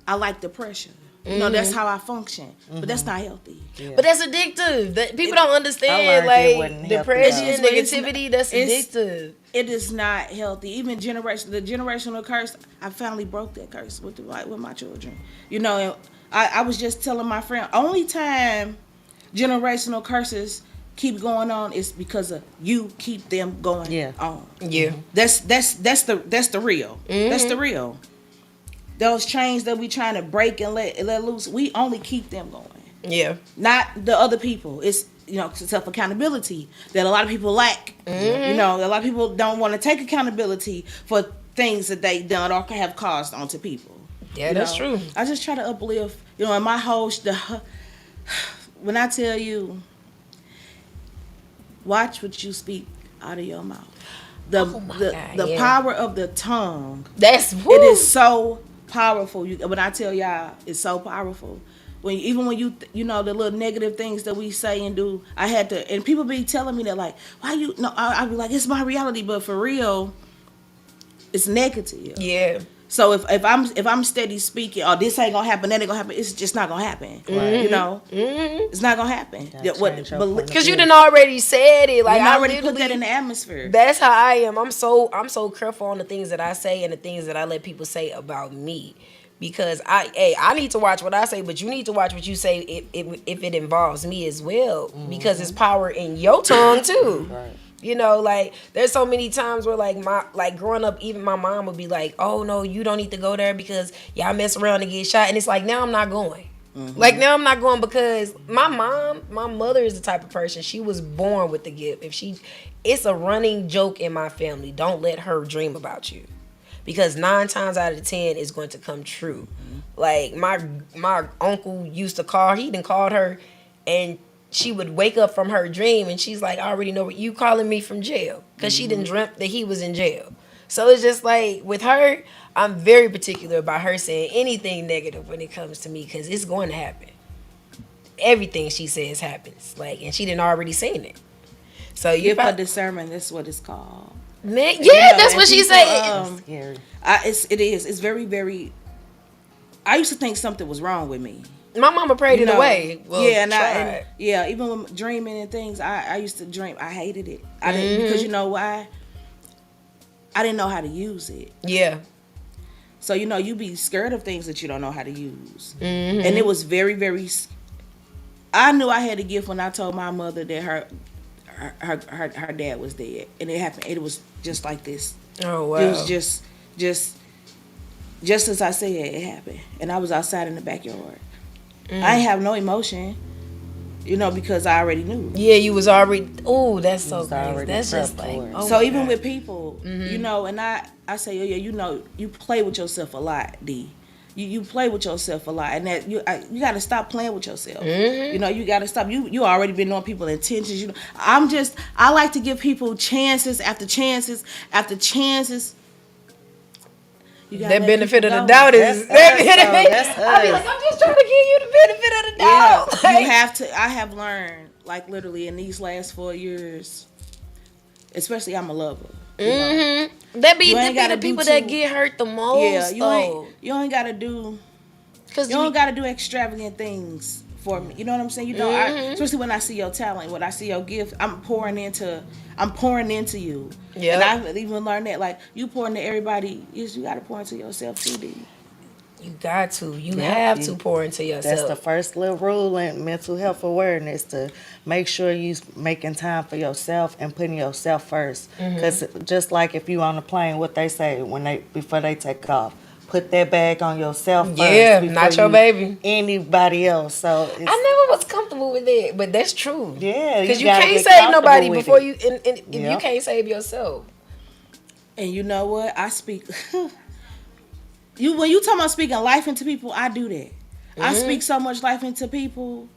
I like the pressure. You know, that's how I function. But that's not healthy. Yeah. But that's addictive. People don't I understand, learned it like, wasn't healthy, depression, though. It's negativity, that's it's- addictive. It is not healthy. Even the generational curse. I finally broke that curse with my children. You know, and I was just telling my friend, only time generational curses keep going on is because of you keep them going on. Yeah. That's the real. That's the real. Those chains that we trying to break and let loose, we only keep them going. Yeah. Not the other people. It's, you know, self accountability that a lot of people lack. You know, a lot of people don't want to take accountability for things that they done or have caused onto people. Yeah, You that's know? true. I just try to uplift. You know, in my whole when I tell you, watch what you speak out of your mouth. The God, power of the tongue. That's It woo. is so powerful. When I tell y'all, it's so powerful. Even when you know the little negative things that we say and do, I had to, and people be telling me that, like, why you no, I be like, it's my reality, but for real, it's negative. Yeah. So if I'm steady speaking, oh, this ain't gonna happen, that ain't gonna happen, it's just not gonna happen. You know, it's not gonna happen. Because you done already said it. Like, I I already put literally, that in the atmosphere. that's how I am. I'm so careful on the things that I say and the things that I let people say about me. Because I need to watch what I say, but you need to watch what you say if it involves me as well. Because it's power in your tongue too. Right. You know, like, there's so many times where, like growing up, even my mom would be like, oh no, you don't need to go there because y'all mess around and get shot. And it's like, now I'm not going. Like, now I'm not going because my mother is the type of person, she was born with the gift. It's a running joke in my family. Don't let her dream about you. Because 9 times out of 10 is going to come true. Like, my uncle used to call, he done called her, and she would wake up from her dream, and she's like, I already know what you calling me from jail. Because she done dreamt that he was in jail. So it's just like, with her, I'm very particular about her saying anything negative when it comes to me, because it's going to happen. Everything she says happens. Like, and she done already seen it. So you Give her discernment, that's what it's called. Man, yeah, You know, that's and what she people, said. Scary. It is. It's very, very. I used to think something was wrong with me. My mama prayed You it know, away. Well, yeah, tried. even when dreaming and things, I used to dream. I hated it. I didn't because you know why? I didn't know how to use it. Yeah. So you know, you be scared of things that you don't know how to use, and it was very, very. I knew I had a gift when I told my mother that her dad was dead, and it happened. It was just like this. Oh wow. It was just as I said, it happened, and I was outside in the backyard. I ain't have no emotion, you know, because I already knew. Yeah, you was already. Oh, that's so crazy. already That's just prepped like. for it. Oh So my even God. with people, you know, and I say, oh yeah, you know, you play with yourself a lot, D. You play with yourself a lot, and that you got to stop playing with yourself. You know, you got to stop. You already been knowing people's intentions. You know, I like to give people chances after chances after chances. You gotta That let benefit people of the go. doubt is. That's us, though. That's I be like, us. I'm just trying to give you the benefit of the Yeah, doubt. you Like, have to. I have learned, like literally in these last 4 years, especially I'm a lover. You know? That be You ain't the gotta people do that too- get hurt the most. Yeah, though. you ain't gotta do. Cause You don't gotta do extravagant things for me. You know what I'm saying? You know, especially when I see your talent, when I see your gift, I'm pouring into you. Yeah. And I've even learned that, like, you pour into everybody, you gotta pour into yourself too, D. You got to. You Yep, have you- to pour into yourself. That's the first little rule in mental health awareness, to make sure you making time for yourself and putting yourself first. Because just like if you on a plane, what they say before they take off, put that bag on yourself first. Yeah, before not your baby. Anybody else. So it's, I never was comfortable with it, but that's true. yeah, Because you gotta can't get save nobody comfortable with before it. you, and if you Yep. can't save yourself. And you know what? I speak. When you talking about speaking life into people, I do that. I speak so much life into people.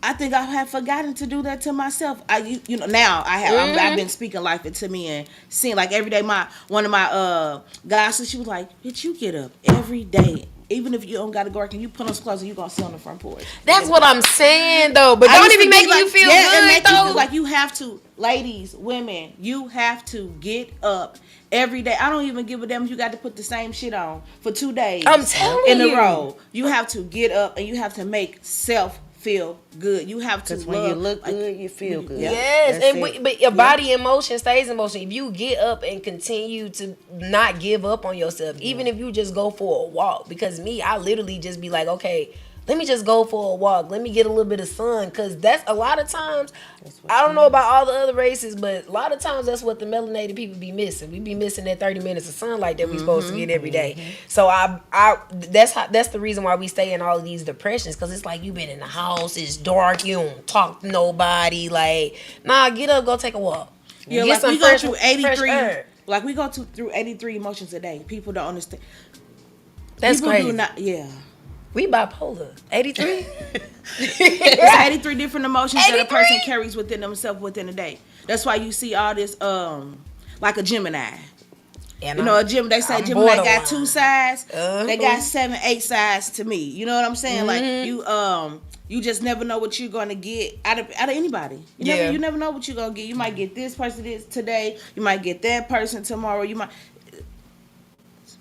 I think I have forgotten to do that to myself. You know, now I have. I've been speaking life into me and seeing, like, every day. One of my goddesses, she was like, "Bitch, you get up every day even if you don't got to go work and you put on some clothes and you gonna sit on the front porch. That's what I'm saying though. But I don't used it be to making like, you feel yeah, good it make though? you feel like you have to, ladies, women, you have to get up every day. I don't even give a damn if you got to put the same shit on for 2 days. I'm telling in you. a row. You have to get up and you have to make self feel good. You have to Because when you look good, you feel good. Yes, That's and it. but your body in motion stays in motion. If you get up and continue to not give up on yourself, even if you just go for a walk, because me, I literally just be like, okay, let me just go for a walk. Let me get a little bit of sun, because that's a lot of times. I don't know about all the other races, but a lot of times that's what the melanated people be missing. We be missing that 30 minutes of sunlight that we supposed to get every day. So that's the reason why we stay in all of these depressions, because it's like you been in the house, it's dark, you don't talk to nobody. Like, nah, get up, go take a walk. Yeah, Get like we fresh- go through fresh 83. air. Like we go through 83 emotions a day. People don't understand. That's People crazy. do not. Yeah. We bipolar. 83. It's 83 different emotions that a 83? person carries within themselves within a day. That's why you see all this, like a Gemini. And You know, they say I'm Gemini borderline. got 2 sides. They got Uh-huh. 7, 8 sides to me. You know what I'm saying? Mm-hmm. Like you just never know what you're gonna get out of anybody. You never know what you're gonna get. You might get this person today. You might get that person tomorrow. You might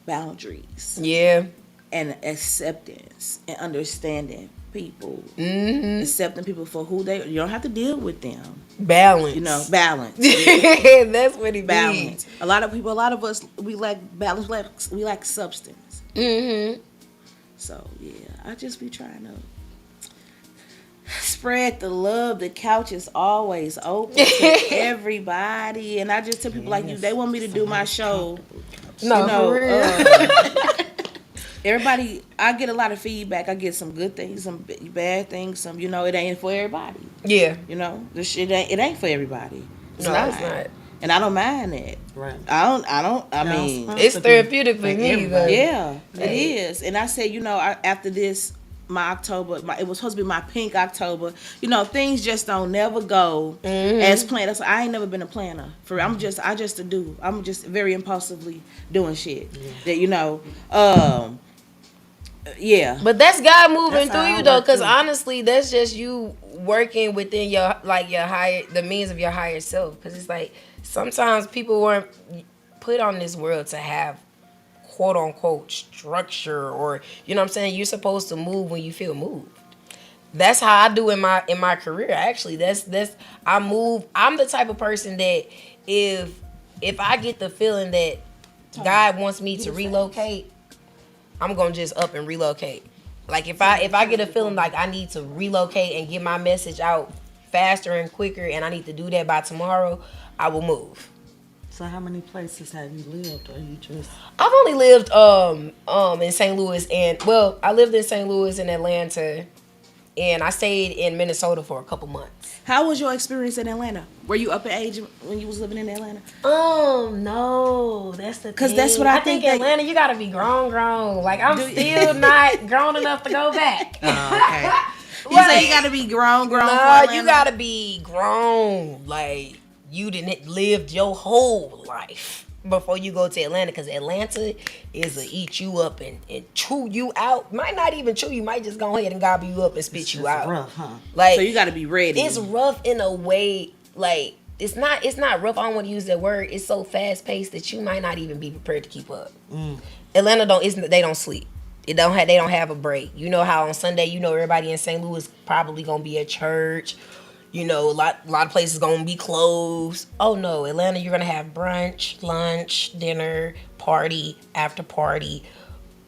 boundaries. Yeah. And acceptance and understanding people, Mm-hmm. accepting people for who they. You don't have to deal with them. Balance. You know, balance. That's what it Balance. A lot of us, we lack balance. We lack substance. Mm-hmm. So yeah, I just be trying to spread the love. The couch is always open to everybody, and I just tell people like you. They want me to do my show. No, You know, for real. everybody, I get a lot of feedback. I get some good things, some bad things, some, it ain't for everybody. Yeah. This shit ain't for everybody. It's No, not. it's not. And I don't mind that. Right. I mean, It's therapeutic for me, everybody. though. yeah, it Hey. is. And I said, after this, my October, it was supposed to be my pink October. Things just don't never go as planned. That's why I ain't never been a planner. I just a do. I'm just very impulsively doing shit. That yeah. But that's God moving That's through how I you, though, work, because too. honestly, that's just you working within your higher, the means of your higher self. Because it's like sometimes people weren't put on this world to have quote unquote structure, or you know what I'm saying. You're supposed to move when you feel moved. That's how I do in my career. Actually, that's I move. I'm the type of person that if I get the feeling that God wants me to relocate, I'm gonna just up and relocate. Like if I get a feeling like I need to relocate and get my message out faster and quicker, and I need to do that by tomorrow, I will move. So how many places have you lived, or you just? I've only lived in St. Louis, and I lived in St. Louis and Atlanta, and I stayed in Minnesota for a couple months. How was your experience in Atlanta? Were you up in age when you was living in Atlanta? No, that's the thing. 'Cause that's what I think they- Atlanta, you gotta be grown. Like I'm still not grown enough to go back. Okay. You Like, say you gotta be grown for No, Atlanta? you gotta be grown. Like you didn't lived your whole life before you go to Atlanta, because Atlanta is a eat you up and chew you out. Might not even chew you, might just go ahead and gobble you up and spit you out. Rough, huh? Like So you gotta be ready. it's rough in a way, like it's not rough. I don't want to use that word. It's so fast paced that you might not even be prepared to keep up. Atlanta they don't sleep. They don't have a break. You know how on Sunday, everybody in St. Louis probably gonna be at church. A lot of places gonna be closed. Oh no, Atlanta, you're gonna have brunch, lunch, dinner, party, after party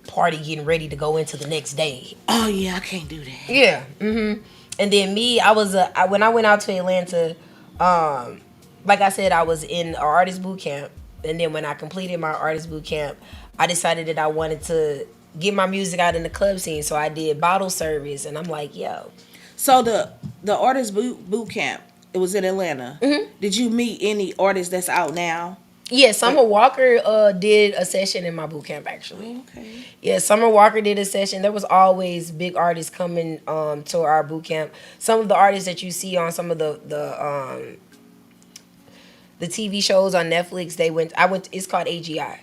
getting ready to go into the next day. Oh yeah, I can't do that. Yeah. Mm-hmm. And then me, when I went out to Atlanta, like I said, I was in an artist boot camp. And then when I completed my artist boot camp, I decided that I wanted to get my music out in the club scene. So I did bottle service, and I'm like, yo. So the artist boot camp, it was in Atlanta. Mm-hmm. Did you meet any artists that's out now? Yeah, Summer Walker did a session in my boot camp, actually. Okay. Yeah, Summer Walker did a session. There was always big artists coming to our boot camp. Some of the artists that you see on some of the TV shows on Netflix, it's called AGI.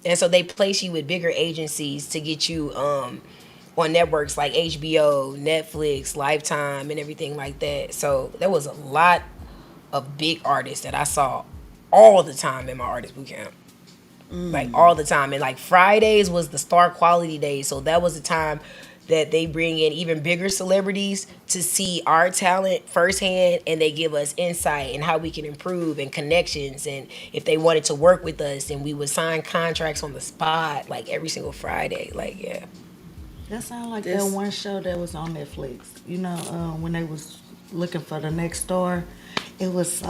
And so they place you with bigger agencies to get you on networks like HBO, Netflix, Lifetime, and everything like that. So there was a lot of big artists that I saw all the time in my artist boot camp. Like all the time. And like Fridays was the star quality days. So that was the time that they bring in even bigger celebrities to see our talent firsthand, and they give us insight and how we can improve and connections, and if they wanted to work with us, and we would sign contracts on the spot like every single Friday. Like, yeah. That sounds like This- that one show that was on Netflix. You know, when they was looking for the next star, it was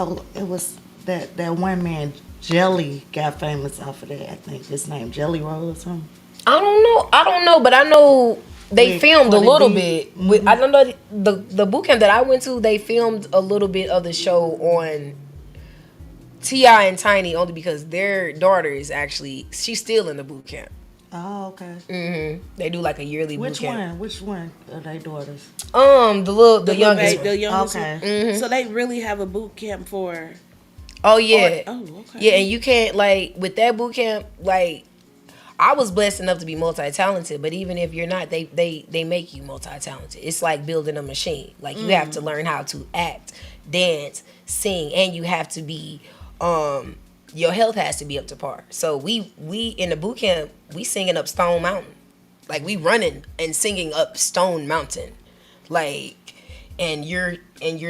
that one man Jelly got famous off of that. I think his name Jelly Roll or something. I don't know, but I know they With filmed a Cardi little B. bit. I don't know the boot camp that I went to. They filmed a little bit of the show on T.I. and Tiny, only because their daughter is actually, she's still in the boot camp. Oh, okay. They do like a yearly boot Which camp. one? Which one are they daughters? The youngest one. The youngest Okay. one. So they really have a boot camp for. Oh yeah. Oh, okay. Yeah, and you can't, like, with that boot camp, like, I was blessed enough to be multi-talented, but even if you're not, they make you multi-talented. It's like building a machine. Like, you have to learn how to act, dance, sing, and you have to be your health has to be up to par. So we in the boot camp, we singing up Stone Mountain. Like, we running and singing up Stone Mountain. Like, and you're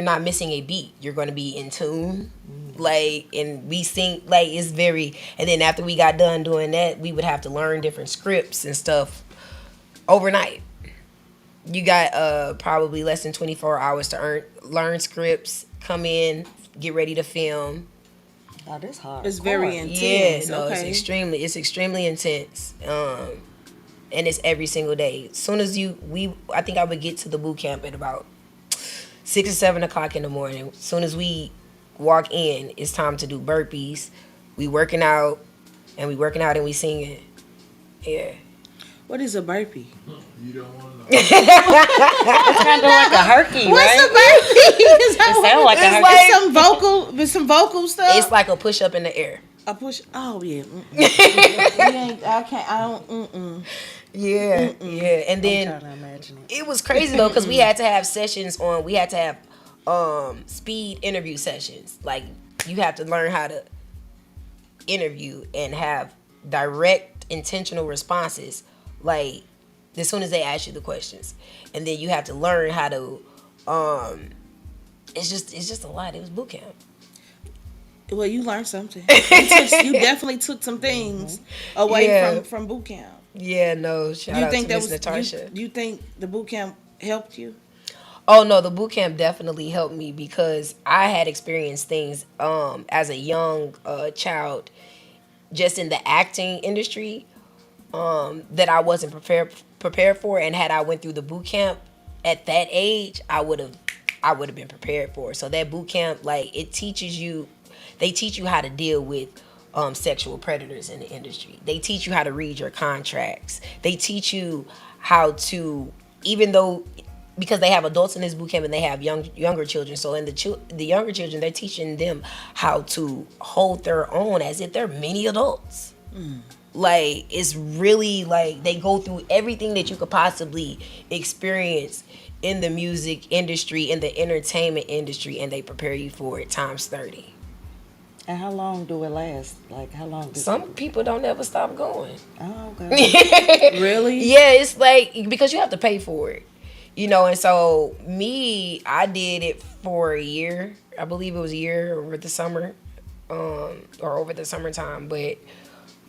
not missing a beat. You're going to be in tune. Like, and we sing, like, it's very, and then after we got done doing that, we would have to learn different scripts and stuff overnight. You got probably less than 24 hours to learn scripts, come in, get ready to film. Oh, this hard. It's very intense. Yeah, no, okay. it's extremely intense. And it's every single day. As soon as I think I would get to the boot camp at about 6 or 7 o'clock in the morning. As soon as we walk in, it's time to do burpees. We working out and we singing. Yeah. What is a burpee? You don't want to know. It's kind of like a herky, What's right? a burpee? It sound like a it's herky. with some vocal stuff. It's like a push up in the air. a push. Oh yeah. I can't. I don't. Yeah, yeah. And I'm then trying to imagine it. it was crazy though, because we had to have sessions on. We had to have speed interview sessions. Like, you have to learn how to interview and have direct, intentional responses. Like, as soon as they ask you the questions, and then you have to learn how to. It's just a lot. It was boot camp. Well, you learned something. You definitely took some things away Yeah. from boot camp. Yeah, no. Shout Do you out think to that Miss was? Natasha. Do you think the boot camp helped you? Oh no, the boot camp definitely helped me, because I had experienced things as a young child, just in the acting industry, that I wasn't prepared for, and had I went through the boot camp at that age, I would have been prepared for. So that boot camp, like, they teach you how to deal with sexual predators in the industry. They teach you how to read your contracts. They teach you how to, even though, because they have adults in this boot camp and they have younger children. So in the younger children, they're teaching them how to hold their own as if they're mini adults. Like, it's really, like, they go through everything that you could possibly experience in the music industry, in the entertainment industry, and they prepare you for it times 30. And how long do it last? Like, how long? Some people don't ever stop going. Oh, okay. Really? Yeah, it's like, because you have to pay for it, and so I did it for a year. I believe it was a year over the summer, or over the summertime. But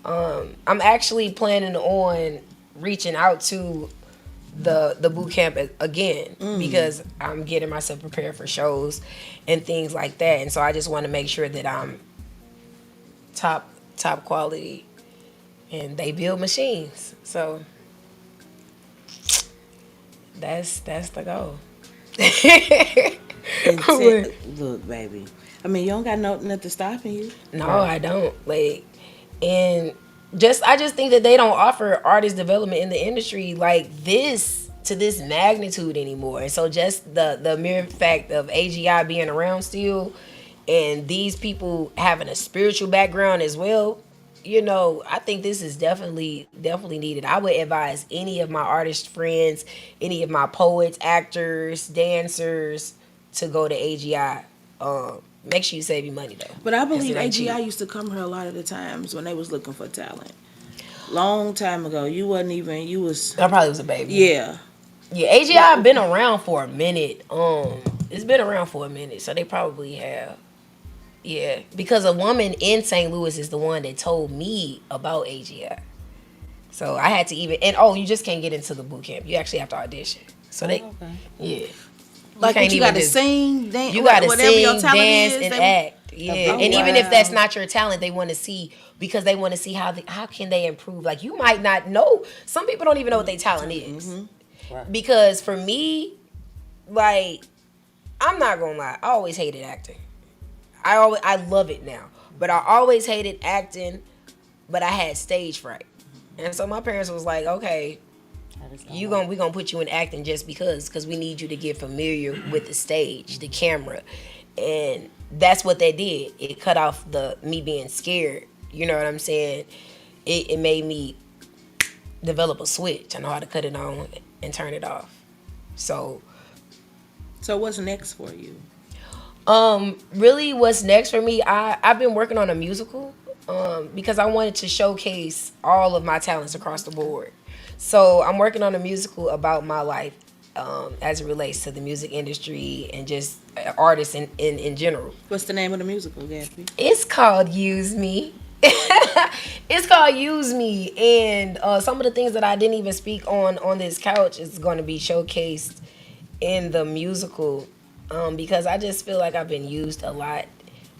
I'm actually planning on reaching out to the boot camp again, because I'm getting myself prepared for shows and things like that. And so I just want to make sure that I'm top quality, and they build machines. So that's the goal. Look, baby. I mean, you don't got nothing stopping you. No, I don't. Like, and I just think that they don't offer artist development in the industry like this, to this magnitude anymore. And so just the mere fact of AGI being around still, and these people having a spiritual background as well, I think this is definitely needed. I would advise any of my artist friends, any of my poets, actors, dancers to go to AGI. Make sure you save your money though. But I 'Cause believe it ain't AGI cheap. used to come here a lot of the times when they was looking for talent. Long time ago, you wasn't even. You was. I probably was a baby. Yeah. Yeah, AGI been around for a minute. It's been around for a minute, so they probably have. Yeah, because a woman in St. Louis is the one that told me about AGI. So I had to you just can't get into the boot camp. You actually have to audition. So they, yeah. Like can't what, you even gotta just- sing, dance, You gotta whatever sing, your talent dance, is. and they- act. Yeah, Oh, and even if wow. that's not your talent, they want to see because they want to see how can they improve. Like you might not know. Some people don't even know what their talent is. Right. Because for me, like I'm not gonna lie, I always hated acting. I love it now, but I always hated acting. But I had stage fright, and so my parents was like, okay, we gonna put you in acting just because we need you to get familiar with the stage, the camera, and that's what they did. It cut off me being scared. You know what I'm saying? It made me develop a switch. I know how to cut it on and turn it off. So So what's next for you? really, what's next for me? I've been working on a musical because I wanted to showcase all of my talents across the board. So I'm working on a musical about my life as it relates to the music industry and just artists in general. What's the name of the musical, Gabbii? It's called Use Me. It's called Use Me, and some of the things that I didn't even speak on this couch is going to be showcased in the musical because I just feel like I've been used a lot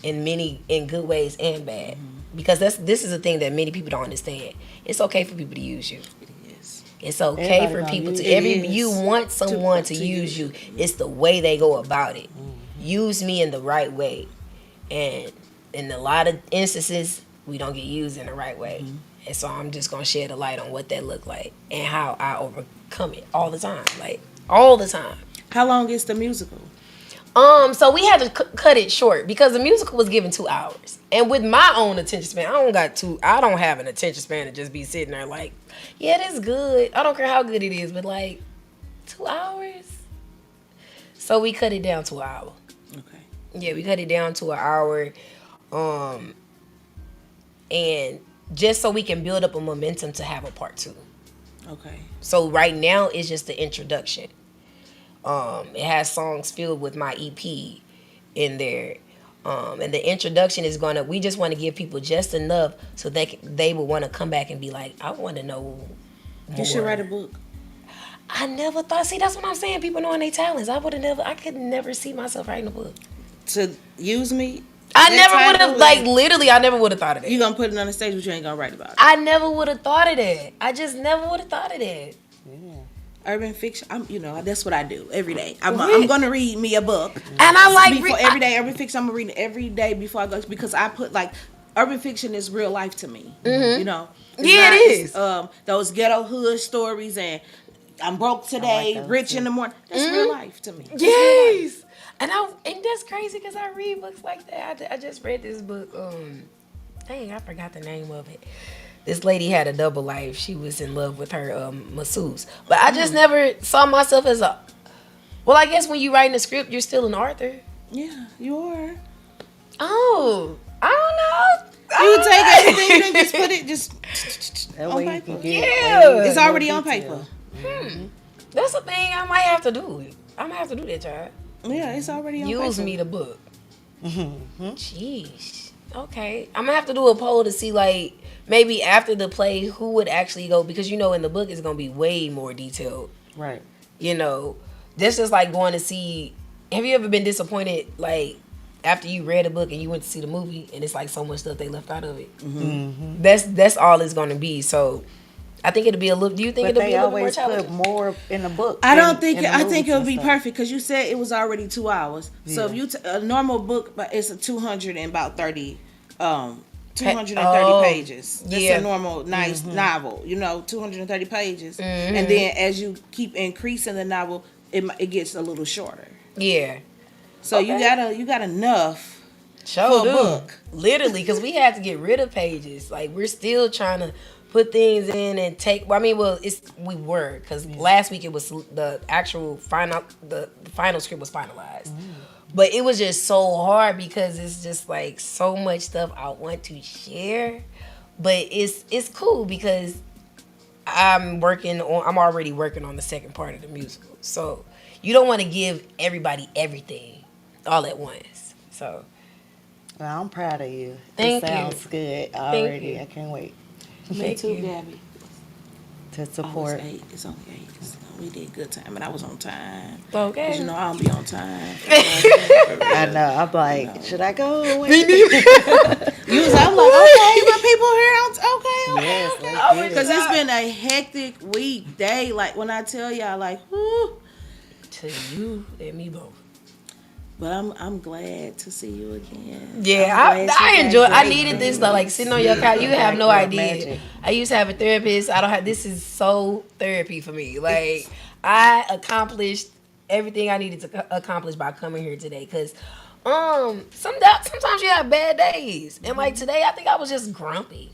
in good ways and bad. Because this is a thing that many people don't understand. It's okay for people to use you. It is. It's okay Everybody for gonna people use to you. you want someone to use you. It's the way they go about it. Use me in the right way. And in a lot of instances, we don't get used in the right way. And so I'm just gonna shed a light on what that looked like and how I overcome it all the time. Like all the time. How long is the musical? So we had to cut it short because the musical was given 2 hours. And with my own attention span, I don't have an attention span to just be sitting there like, yeah, that's good. I don't care how good it is, but like 2 hours. So we cut it down to an hour. Okay. Yeah, we cut it down to an hour. And just so we can build up a momentum to have a part 2. Okay. So right now it's just the introduction. It has songs filled with my EP in there. And the introduction is we just want to give people just enough so they will want to come back and be like, I want to know more. You should write a book. I never thought, see, that's what I'm saying. People knowing their talents. I could never see myself writing a book. To use me. I That never would title have, is- like, literally, I never would have thought of that. You gonna put it on the stage, but you ain't gonna write about it. I never would have thought of that. I just never would have thought of that. Urban fiction. That's what I do every day. I'm gonna read me a book. And I like before every day. Urban fiction. I'm gonna read it every day before I go because I put like urban fiction is real life to me. You know. It's Yeah, it is. Those ghetto hood stories and I'm broke today, those rich too. in the morning. That's real life to me. Yes. And that's crazy because I read books like that. I just read this book. Dang, I forgot the name of it. This lady had a double life. She was in love with her masseuse. But I just never saw myself as well, I guess when you writing a script, you're still an author. Yeah, you are. Oh, I don't know. You take everything, you just put it just That on way you paper. can get Yeah. It's already on paper. That's a thing I might have to do. I might have to do that, child. Yeah, it's already on paper. Use me the book. Jeez. Okay. I'm gonna have to do a poll to see like maybe after the play who would actually go because in the book it's gonna be way more detailed. Right. This is like going to see. Have you ever been disappointed like after you read a book and you went to see the movie and it's like so much stuff they left out of it? That's all it's gonna be. So I think it'll be a little. Do you think But it'll be they a little more always challenging? put more in the book. I don't than think in the I think movies it'll and be stuff. perfect because you said it was already 2 hours. So if you a normal book, but it's a 230 pages. That's yeah. a normal nice novel. 230 pages, and then as you keep increasing the novel, it gets a little shorter. Yeah. So you got enough Show for a do. book. Literally, because we had to get rid of pages. Like, we're still trying to put things in and take. I mean, well, we were, because last week it was the actual final. The final script was finalized, but it was just so hard because it's just like so much stuff I want to share. But it's cool because I'm already working on the second part of the musical, so you don't want to give everybody everything all at once. So. Well, I'm proud of you. Thank It you. sounds good already. you. I can't wait Me Thank too, you. Gabby. to Oh, it's support. 8. It's only 8. We did good time, and I was on time. Okay. 'Cause, you know, I don't be on time. I know. I'm like, should I go? Or wait? You was, I'm like, okay, my people here. Okay. Yes, Okay. let's get it. Because it's been a hectic day. Like, when I tell y'all, like, whoo. To you and me both. But I'm glad to see you again. Yeah, I'm glad I you enjoy. got I great needed this things. though. Like sitting on your couch, you have no Girl idea. magic. I used to have a therapist. I don't have. This is so therapy for me. Like I accomplished everything I needed to accomplish by coming here today. Cause sometimes you have bad days, and like today, I think I was just grumpy.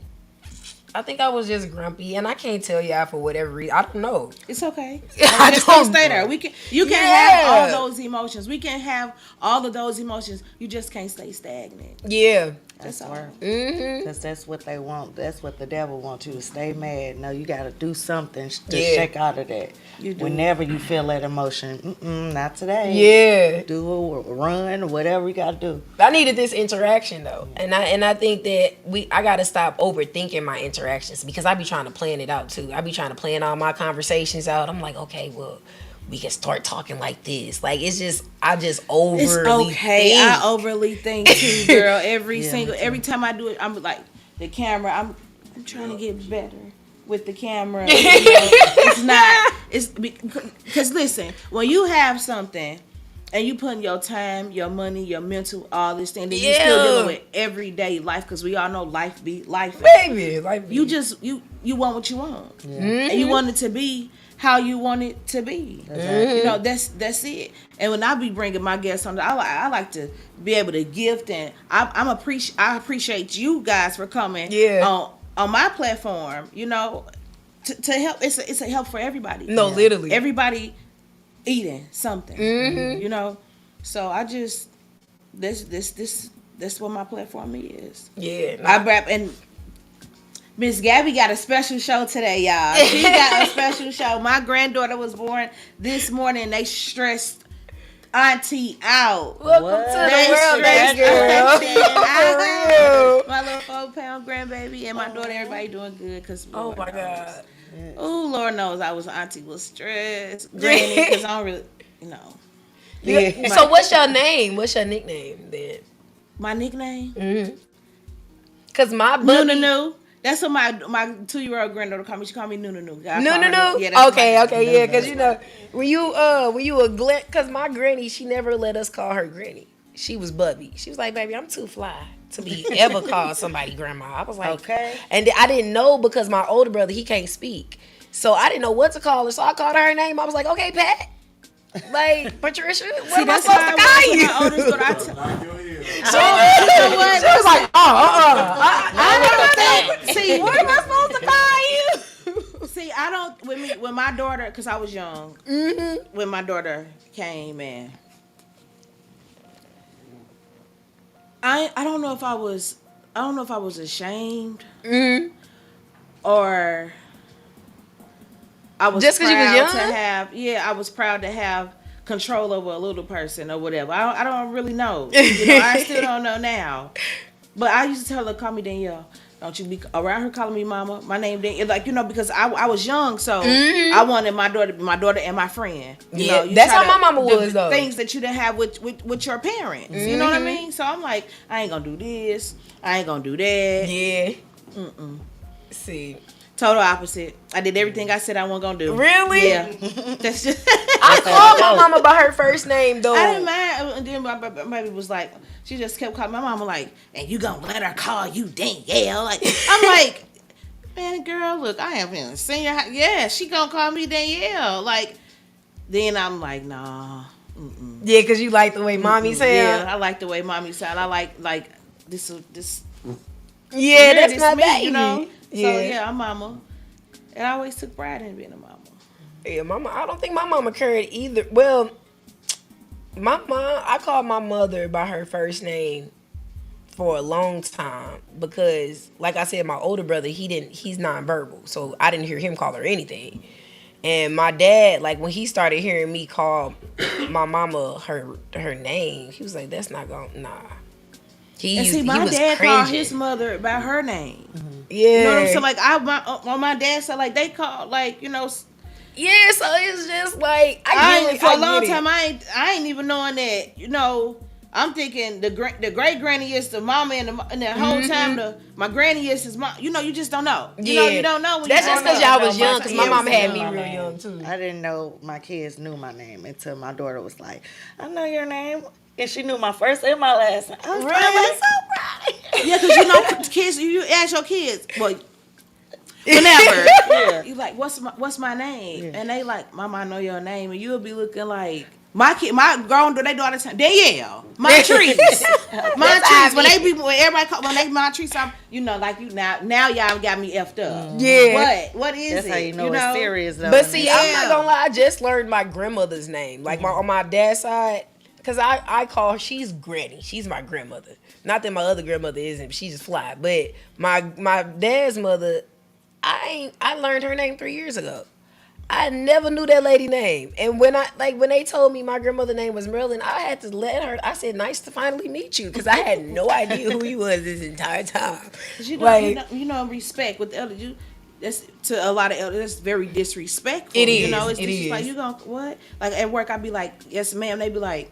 And I can't tell y'all for whatever reason. I don't know. It's okay. I Just don't don't stay there. You can Yeah. have all those emotions. We can have all of those emotions. You just can't stay stagnant. Yeah. That's all. Mm-hmm. Because that's what they want. That's what the devil wants you to stay mad. No, you got to do something to Yeah. shake out of that. You do. Whenever you feel that emotion, not today. Yeah. Do a run, whatever you got to do. I needed this interaction though, and I think that I gotta stop overthinking my interactions because I be trying to plan it out too. I be trying to plan all my conversations out. I'm like, okay, well, we can start talking like this. Like I just overly It's okay. think. I overly think too, girl. Every me too. time I do it, I'm like the camera. I'm trying to get better with the camera. You know, it's because listen, when you have something and you putting your time, your money, your mental, all this thing, then you still dealing with everyday life because we all know life be life. Baby, like You just you want what you want, and you want it to be how you want it to be. You know, that's it. And when I be bringing my guests on, I like to be able to gift, and I appreciate you guys for coming on my platform. You know, to help. It's a help for everybody. No, literally. Everybody eating something. You know, so I just this what my platform is. Yeah, I rap, and Miss Gabby got a special show today, y'all. She got a special show. My granddaughter was born this morning. They stressed Auntie out. welcome What? to the They world, stressed baby girl. Auntie out. For real. My little 4-pound grandbaby and my daughter, everybody doing good. Cause Oh Lord my knows. God. Oh, Lord knows Auntie was stressed. Granny, because I don't really, you know. Yeah. So what's your name? What's your nickname then? My nickname? Cause my buddy. Nunu. That's what my 2-year-old granddaughter call me. She call me Nunu. No. Yeah, cause you know when you a glint, cause my granny, she never let us call her granny. She was Bubby. She was like, baby, I'm too fly to be ever called somebody grandma. I was like, Okay. and I didn't know because my older brother, he can't speak, so I didn't know what to call her. So I called her name. I was like, okay, Pat. Like Patricia, what am I supposed to call you? My oldest daughter, Knock your head. She was like, I don't think. See, what am I supposed to call you? See, I don't. When my daughter, because I was young, when my daughter came in, I don't know if I was ashamed or I was Just 'cause you was proud to young? have. Yeah, I was proud to have control over a little person or whatever. I don't really know. You know, I still don't know now. But I used to tell her, call me Danielle. Don't you be around her calling me mama. My name Danielle. Like, you know, because I was young, so I wanted my daughter to be my daughter and my friend. You know, you that's try how my to mama do was, though. Things that you didn't have with your parents. You know what I mean? So I'm like, I ain't gonna do this. I ain't gonna do that. Yeah. See. Total opposite. I did everything I said I wasn't gonna do. Really? Yeah. That's just. I called my mama by her first name though. I didn't mind. And then my baby was like, she just kept calling my mama like, and you gonna let her call you Danielle? Like, I'm like, man, girl, look, I am in a senior high. Yeah, she gonna call me Danielle. Like, then I'm like, nah. Yeah, because you like the way mommy sound. Yeah, I like the way mommy sound. I like this. Yeah, that's it's my me, baby. you know. Yeah. So yeah, I'm mama, and I always took pride in being a mama. Yeah, mama. I don't think my mama cared either. Well, my mom, I called my mother by her first name for a long time because, like I said, my older brother, he's nonverbal, so I didn't hear him call her anything. And my dad, like when he started hearing me call my mama her name, he was like, "That's not going, nah." My was dad cringing. called his mother by her name. Yeah, you know what I'm saying? Like my dad said, like they called, like yeah. So it's just like for a long time I ain't even knowing that. I'm thinking the great granny is the mama, and the whole time my granny is his mom. You just don't know. You don't know. When That's just because y'all was young. Because my mom had me my real name. young too. I didn't know my kids knew my name until my daughter was like, "I know your name," and she knew my first and my last name. I was Really? so proud. Yeah, because kids, you ask your kids, well, whenever, you like, what's my name? And they like, Mama, I know your name, and you'll be looking like my grown daughter time, Danielle, my trees, my trees. When everybody call when they my trees, like you now y'all got me effed up. Yeah. What is That's it? how you know it's serious though. But see, I'm not gonna lie, I just learned my grandmother's name. Like on my dad's side, because I call her, she's granny. She's my grandmother. Not that my other grandmother isn't, she just fly. But my dad's mother, I learned her name 3 years ago. I never knew that lady name. And when they told me my grandmother's name was Marilyn, I had to let her, I said, "Nice to finally meet you," because I had no idea who he was this entire time. Respect with the elders. That's to a lot of elders. That's very disrespectful. It is. It's just like, you gonna what? Like at work, I'd be like, "Yes, ma'am." They'd be like,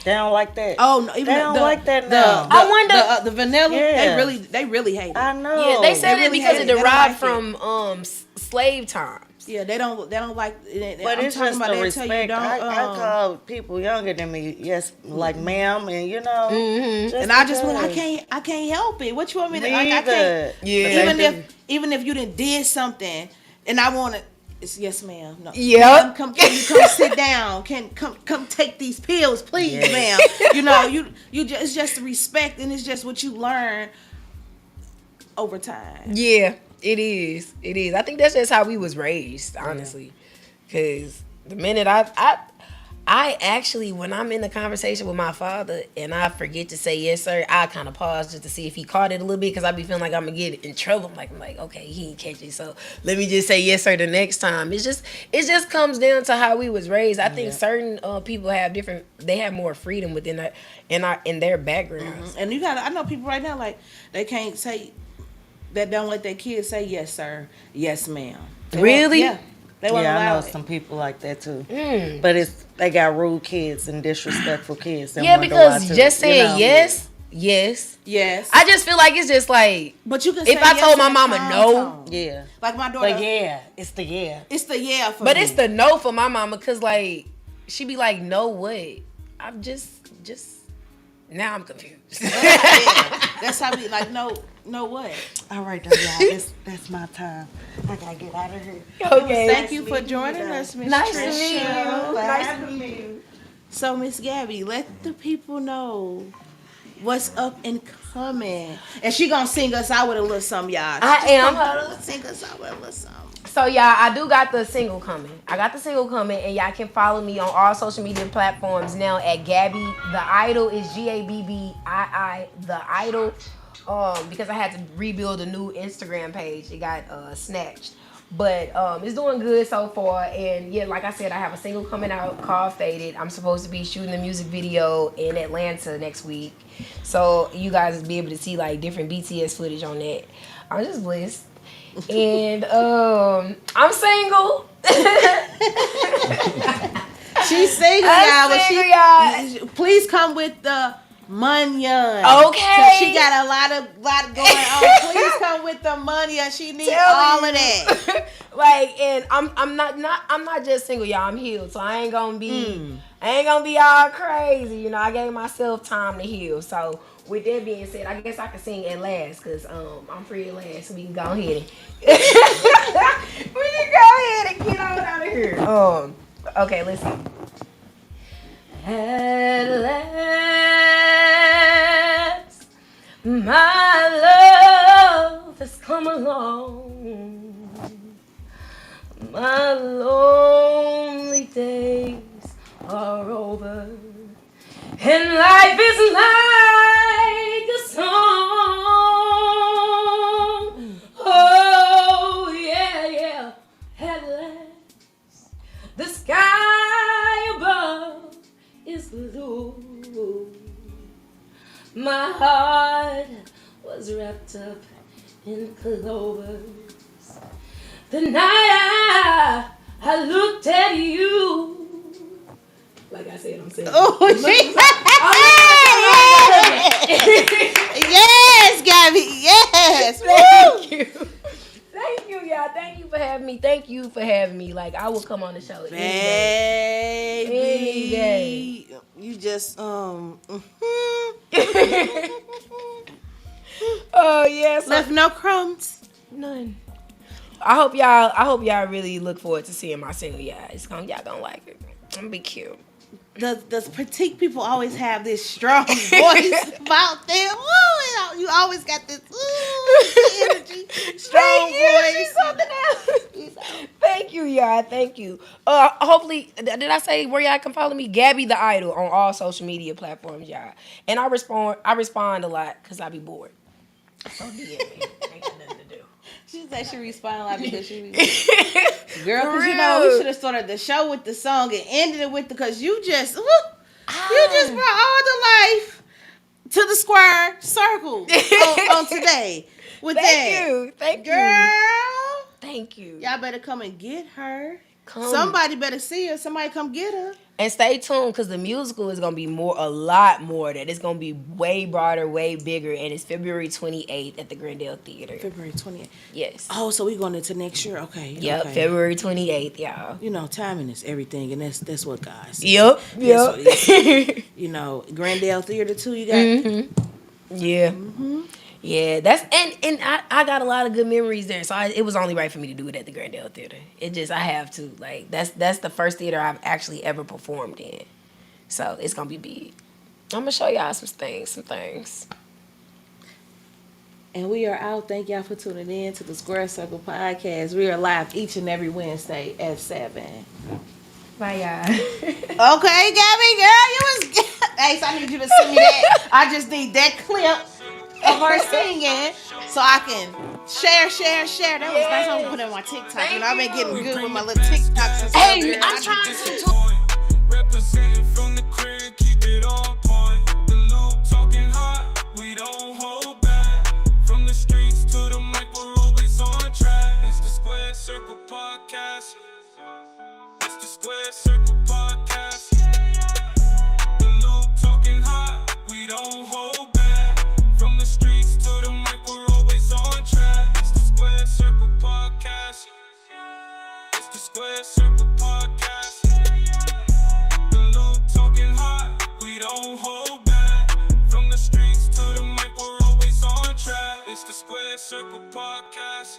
They don't like that. "Oh no, even they don't like that now. I wonder the vanilla. Yeah. They really hate it. I know. Yeah, they said They it really because hate it it. They don't derived like from slave times. Yeah, they don't like. But I'm it's talking just about the they respect. tell you don't. I call people younger than me, yes, like ma'am, and just And I just because. I can't help it. What you want me to? Me Like, I can't. either. Even if you done did something, and I want to. It's yes, ma'am. No. Yep. Ma'am, can you come sit down? Come take these pills, please, ma'am. It's just the respect, and it's just what you learn over time. Yeah, it is. It is. I think that's just how we was raised, honestly. Because the minute I actually, when I'm in a conversation with my father and I forget to say yes, sir, I kind of pause just to see if he caught it a little bit, because I be feeling like I'm going to get in trouble. I'm like, okay, he ain't catch it, so let me just say yes, sir, the next time. It just comes down to how we was raised. I think certain people they have more freedom within in their backgrounds. And I know people right now, like, they can't say, that don't let their kids say yes, sir, yes, ma'am. Really? Yeah. They won't I allow know it. some people like that too. But they got rude kids and disrespectful kids. Yeah, because just saying yes. Yes. I just feel like it's just like, but you can if say I yes told my in a mama calm no, tone. Yeah. Like my daughter. But yeah, it's the yeah. It's the yeah for but me. it's the no for my mama, because like she be like, no what? I'm just now I'm confused. That's how we like no what. All right, though, y'all. That's my time. I gotta get out of here. Okay. Thank you for joining us, Miss Nice to Trisha. meet you. Nice to meet you. So, Miss Gabbii, let the people know what's up and coming. And she gonna sing us out with a little something, y'all. I am. Sing us out with a little something. So y'all, I do got the single coming. And y'all can follow me on all social media platforms now at Gabbii. The Idol is Gabbii. The Idol. Because I had to rebuild a new Instagram page. It got snatched. But it's doing good so far. And yeah, like I said, I have a single coming out called Faded. I'm supposed to be shooting a music video in Atlanta next week. So you guys will be able to see like different BTS footage on that. I'm just blessed. And I'm single. She's single, y'all. Please come with the money. Okay. She got a lot going on. Please come with the money. She needs all of that. Like, and I'm not just single, y'all. I'm healed, so I ain't gonna be all crazy. I gave myself time to heal. So with that being said, I guess I can sing at last, because I'm free at last, so we can go ahead and get on out of here. Okay, let's see. At last, my love has come along. My lonely days are over, and life is like a song. Oh, yeah, yeah. At last, the sky above is blue. My heart was wrapped up in clovers. The night I looked at you. Like I said, I'm saying. Oh, yes, Gabby. Yes. Thank you. Thank you, y'all. Thank you for having me. Thank you for having me. Like, I will come on the show any day. Any day. You just Oh, yes. left no crumbs. None. I hope y'all really look forward to seeing my single. Yeah, y'all gonna like it. I'm gonna be cute. Does petite people always have this strong voice about them? Ooh, you always got this energy, strong voice. Something else. Thank you, y'all. Thank you. Hopefully, did I say where y'all can follow me? Gabbii the Idol on all social media platforms, y'all. And I respond a lot because I be bored. So DM me. Ain't got nothing to do. She said she responded a lot because she girl, because you know we should have started the show with the song and ended it with because you just brought all the life to the square circle on today with that. Thank you, girl. Thank you. Y'all better come and get her. Somebody better see her. Somebody come get her. And stay tuned because the musical is gonna be a lot more. That it's gonna be way broader, way bigger, and it's February 28th at the Glendale Theater. February 28th. Yes. Oh, so we going into next year? Okay. Yep. Okay. February 28th, y'all. You know, timing is everything, and that's what God said. Yep. That's what he said. You know, Glendale Theater too. You got. Mm-hmm. Yeah. Mm-hmm. Yeah, that's and I got a lot of good memories there, so it was only right for me to do it at the Glendale Theater. I have to, like, that's the first theater I've actually ever performed in, so it's gonna be big. I'm gonna show y'all some things. And we are out. Thank y'all for tuning in to the Square Circle Podcast. We are live each and every Wednesday at 7. Bye, y'all. Okay, Gabby, girl, you was. Hey, so I need you to send me that. I just need that clip of her singing so I can share. That was nice. I'm gonna put it on my TikTok. You know, I've been getting good with my little TikToks. Hey, I'm trying to. Representing from the crib, keep it on point. The loop talking hot, we don't hold back. From the streets to the mic, we're always on track. It's the Square Circle Podcast. It's the Square Circle Podcast. The loop talking hot, we don't hold back. From the streets to the mic, we're always on track. It's the Square Circle Podcast. It's the Square Circle Podcast. The loop talking hot, we don't hold back. From the streets to the mic, we're always on track. It's the Square Circle Podcast.